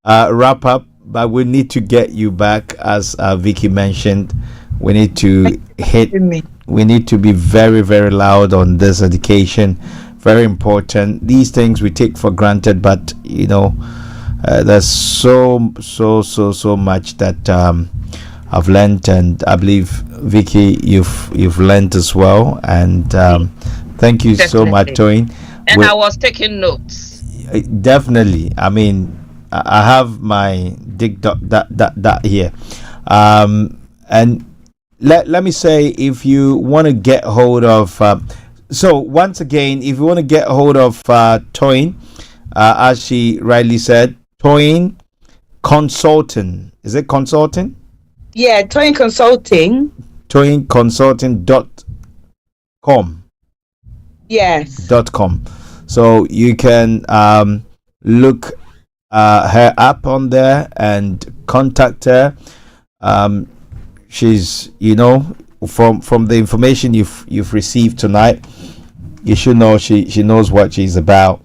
wrap up. But we need to get you back, as Vicky mentioned. We need to we need to be very, very loud on this education. Very important. These things we take for granted, but there's so much that I've learned, and I believe Vicky, you've learned as well. And thank you so much, Toyin. And I was taking notes. Definitely. I have my that here, and let me say, if you want to get hold of so once again, if you want to get hold of Toyin, as she rightly said, Toyin Consulting. Is it consulting? Yeah, Toyin Consulting. ToyinConsulting.com. Yes. .com. So you can look her up on there and contact her. She's, from the information you've received tonight, you should know she knows what she's about.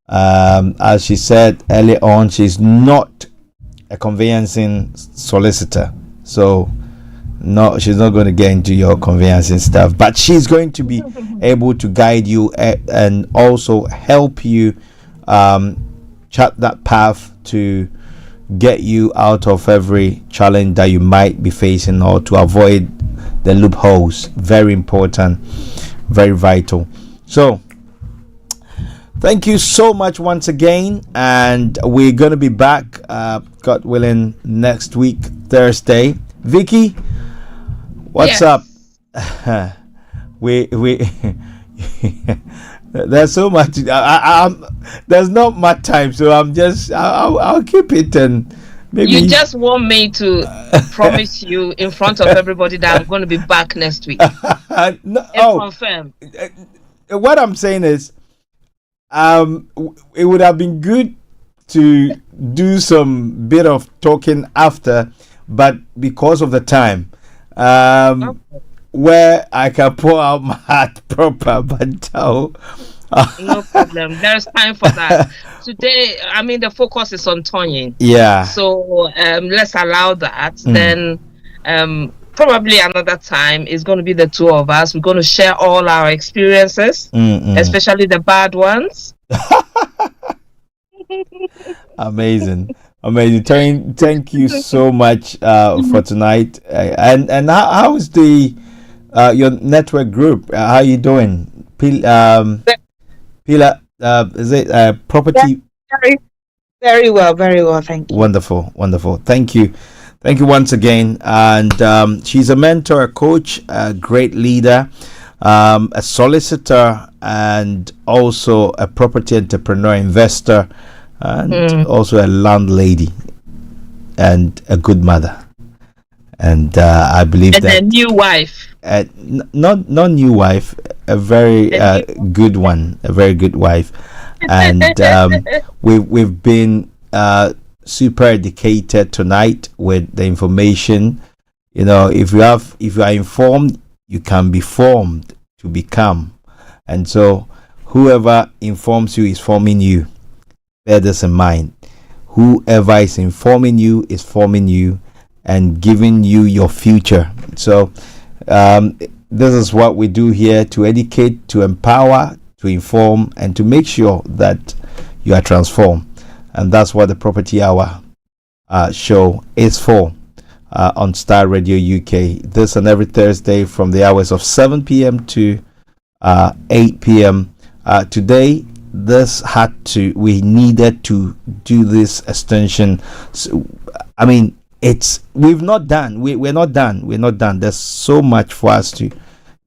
As she said earlier on, she's not a conveyancing solicitor, so she's not going to get into your conveyancing stuff, but she's going to be able to guide you and also help you chart that path to get you out of every challenge that you might be facing, or to avoid the loopholes. Very important, very vital. So thank you so much once again, and we're going to be back, God willing, next week, Thursday. Vicky, what's up? we there's so much. There's not much time, so I'll keep it, and maybe you just want me to promise you in front of everybody that I'm going to be back next week. Confirm. What I'm saying is, it would have been good to do some bit of talking after, but because of the time, where I can pour out my heart proper, but no problem. There's time for that. Today, the focus is on Toyin. Yeah. So let's allow that. Then probably another time is going to be the two of us. We're going to share all our experiences, especially the bad ones. Amazing. Toyin, thank you so much for tonight. And how is the your network group? How are you doing? Pila, is it property? Yeah, very well, thank you. Wonderful. Thank you once again. And she's a mentor, a coach, a great leader, a solicitor, and also a property entrepreneur, investor. and also a landlady and a good mother. And I believe and that a new wife. Not new wife, a very good one, a very good wife, and we've been super educated tonight with the information. You know, if you are informed, you can be formed to become, and so whoever informs you is forming you. Bear this in mind. Whoever is informing you is forming you and giving you your future. So this is what we do here: to educate, to empower, to inform, and to make sure that you are transformed. And that's what the Property Hour show is for on Star Radio UK. This and every Thursday from the hours of 7 p.m. to 8 p.m. Today, we needed to do this extension. So, I mean, we're not done. We're not done. There's so much for us to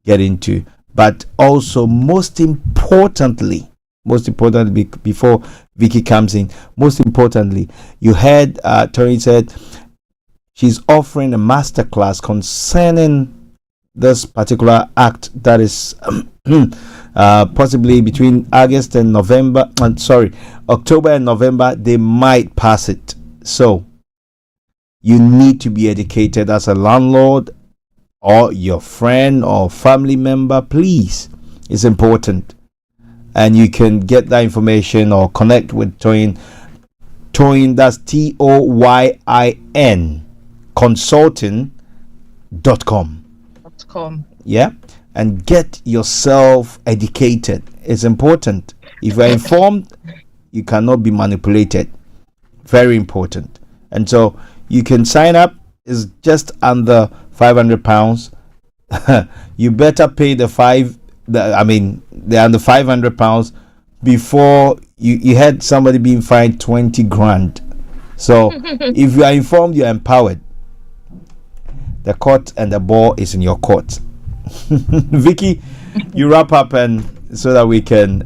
get into. But also, most importantly, before Vicky comes in, most importantly, you heard Toyin said she's offering a masterclass concerning this particular act that is possibly between October and November. They might pass it. So you need to be educated as a landlord or your friend or family member. Please, it's important. And you can get that information or connect with Toyin. Toyin, that's TOYIN consulting.com. Yeah, and get yourself educated. It's important. If you are informed, you cannot be manipulated. Very important. And so you can sign up. It's just under £500. You better pay the under £500 before you had somebody being fined 20 grand. So if you are informed, you are empowered. The court and the ball is in your court. Vicky, you wrap up and so that we can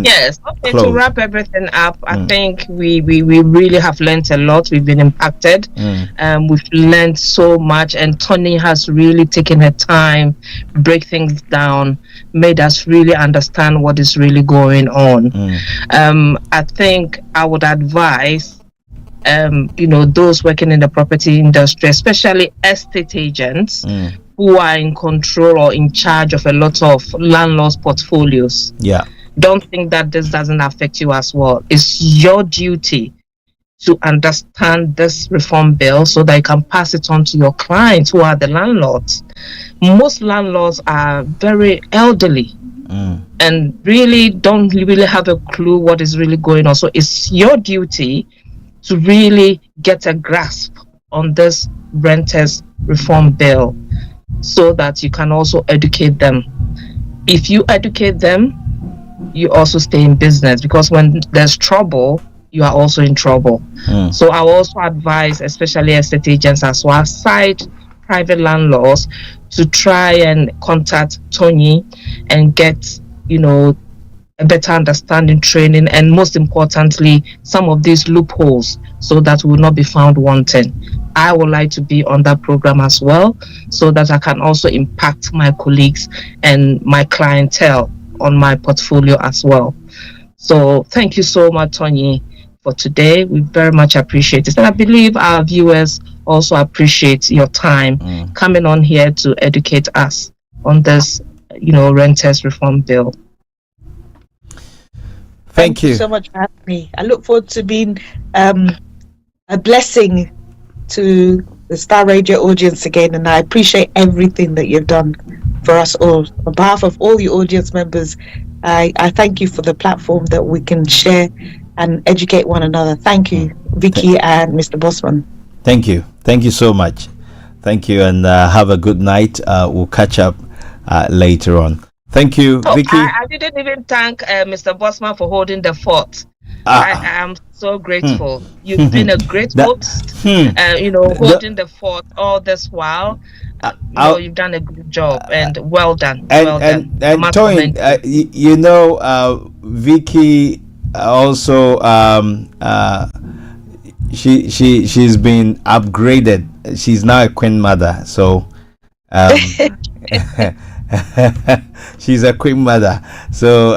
yes, okay, close. to wrap everything up, I think we really have learned a lot. We've been impacted. We've learned so much, and Tony has really taken her time, break things down, made us really understand what is really going on. I think I would advise those working in the property industry, especially estate agents who are in control or in charge of a lot of landlords' portfolios. Yeah. Don't think that this doesn't affect you as well. It's your duty to understand this reform bill so that you can pass it on to your clients who are the landlords. Most landlords are very elderly and really don't really have a clue what is really going on. So it's your duty to really get a grasp on this renters reform bill so that you can also educate them. If you educate them, you also stay in business, because when there's trouble, you are also in trouble. So I also advise, especially estate agents as well, aside private landlords, to try and contact Tony and get, a better understanding, training, and most importantly, some of these loopholes so that we will not be found wanting. I would like to be on that program as well so that I can also impact my colleagues and my clientele on my portfolio as well. So thank you so much, Tony, for today. We very much appreciate it. And I believe our viewers also appreciate your time coming on here to educate us on this, renters reform bill. Thank you so much for having me. I look forward to being a blessing to the Star Radio audience again, and I appreciate everything that you've done for us all. On behalf of all the audience members, I thank you for the platform that we can share and educate one another. Thank you, Vicky and Mr. Bossman. Thank you so much. Thank you, and have a good night. We'll catch up later on. Thank you, Vicky. I didn't even thank Mr. Bossman for holding the fort. I am so grateful. You've been a great host, holding the fort all this while. You've done a good job, and well done. And I must Toyin, commend you. Vicky also she's been upgraded. She's now a queen mother. So um, she's a queen mother. So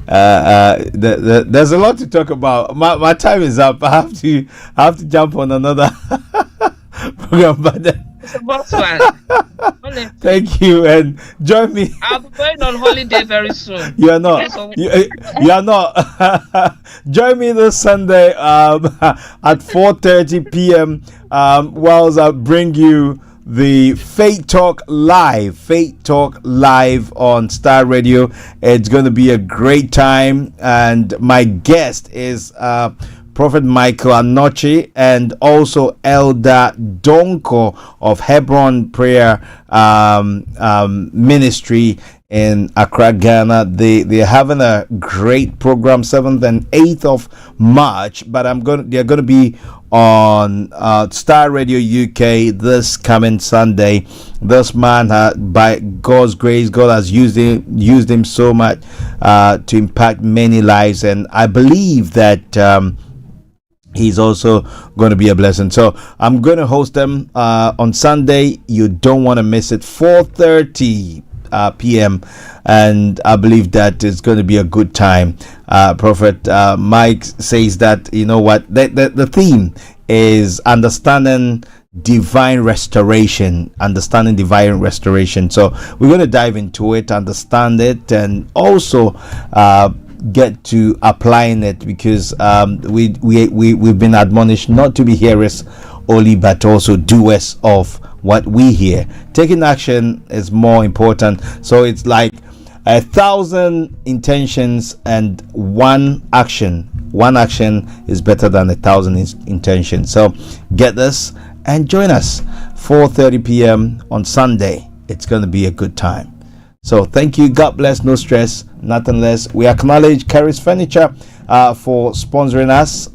there's a lot to talk about. My time is up. I have to jump on another program, but It's a Bossman. thank you, and join me. I'll be going on holiday very soon. You are not. You are not. Join me this Sunday at 4:30 p.m. Whilst I bring you the Faith Talk Live. Faith Talk Live on Star Radio. It's going to be a great time, and my guest is Prophet Michael Anochi, and also Elder Donko of Hebron Prayer Ministry in Accra, Ghana. They're having a great program, 7th and 8th of March, but they're going to be on Star Radio UK this coming Sunday. This man, by God's grace, God has used him so much to impact many lives, and I believe that he's also going to be a blessing. So I'm going to host them on Sunday. You don't want to miss it. 4:30 p.m. and I believe that it's going to be a good time. Prophet Mike says that, you know what, the theme is understanding divine restoration. So we're going to dive into it, understand it, and also get to applying it, because we've been admonished not to be hearers only, but also doers of what we hear. Taking action is more important. So it's like 1,000 intentions and one action. One action is better than 1,000 intentions. So get this and join us 4:30 p.m. on Sunday. It's going to be a good time. So thank you. God bless. No stress, nothing less. We acknowledge Caris Furniture for sponsoring us.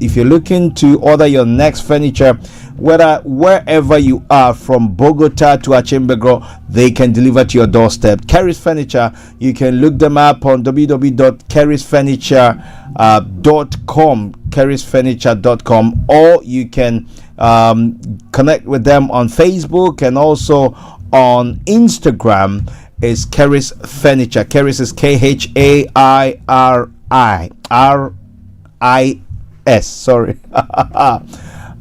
If you're looking to order your next furniture, wherever you are, from Bogota to Achimbegro, they can deliver to your doorstep. Caris Furniture, you can look them up on www.carisfurniture.com, carisfurniture.com, or you can connect with them on Facebook and also on Instagram. Is Caris Furniture. Caris is KHAIRIRIS. Sorry.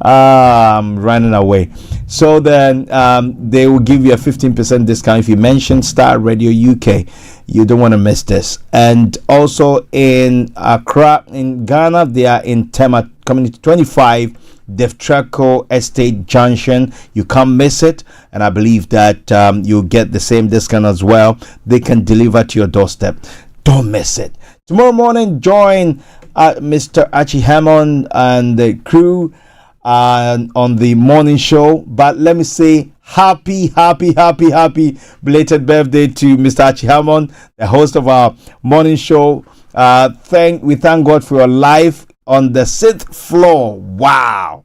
I'm running away. So then they will give you a 15% discount if you mention Star Radio UK. You don't want to miss this. And also in Accra, in Ghana, they are in Tema Community 25, Deftraco Estate Junction. You can't miss it, and I believe that you'll get the same discount as well. They can deliver to your doorstep. Don't miss it. Tomorrow morning, join Mr. Archie Hammond and the crew on the morning show. But let me say happy belated birthday to Mr. Archie Hammond, the host of our morning show. We thank God for your life on the 6th floor. Wow.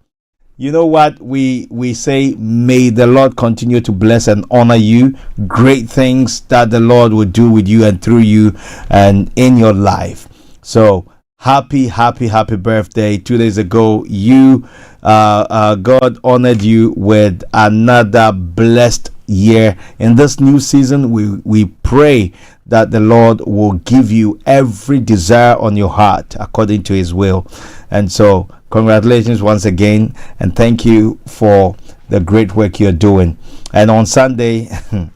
You know what we say? May the Lord continue to bless and honor you. Great things that the Lord will do with you and through you and in your life. So happy birthday. 2 days ago, God honored you with another blessed year. In this new season, we pray that the Lord will give you every desire on your heart according to his will. And so congratulations once again, and thank you for the great work you're doing. And on Sunday,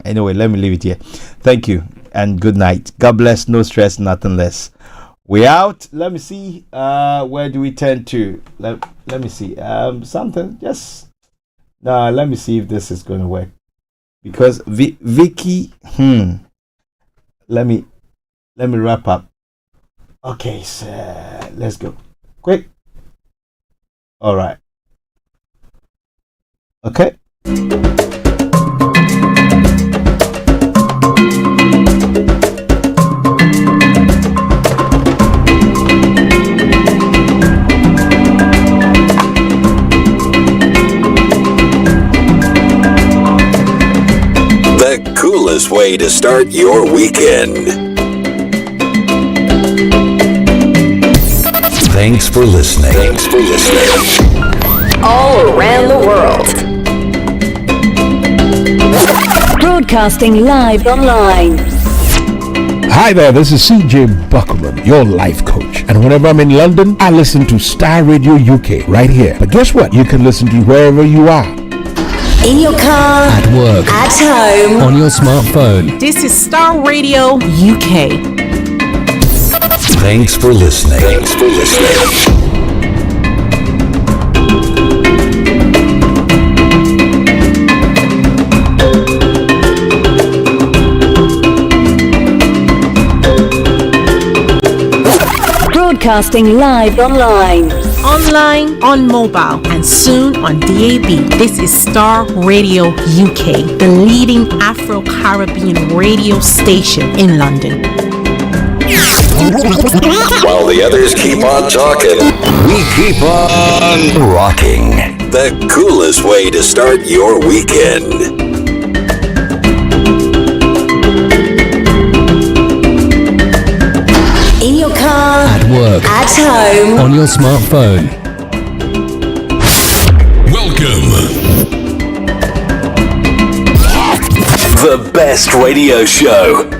anyway, let me leave it here. Thank you and good night. God bless. No stress, nothing less. We out. Let me see. Where do we turn to? Let me see. Something. Yes. No. Let me see if this is going to work. Because Vicky. Let me wrap up. Okay, so let's go. Quick. All right. Okay. coolest way to start your weekend. Thanks for listening. All around the world. Broadcasting live online. Hi there, this is CJ Bakare, your life coach. And whenever I'm in London, I listen to Star Radio UK right here. But guess what? You can listen to wherever you are. In your car, at work, at home, on your smartphone. This is Star Radio UK. Thanks for listening. Broadcasting live online. Online, on mobile, and soon on DAB. This is Star Radio UK, the leading Afro-Caribbean radio station in London. While the others keep on talking, we keep on rocking. The coolest way to start your weekend. In your car, at work, at home, on your smartphone. Welcome. The best radio show.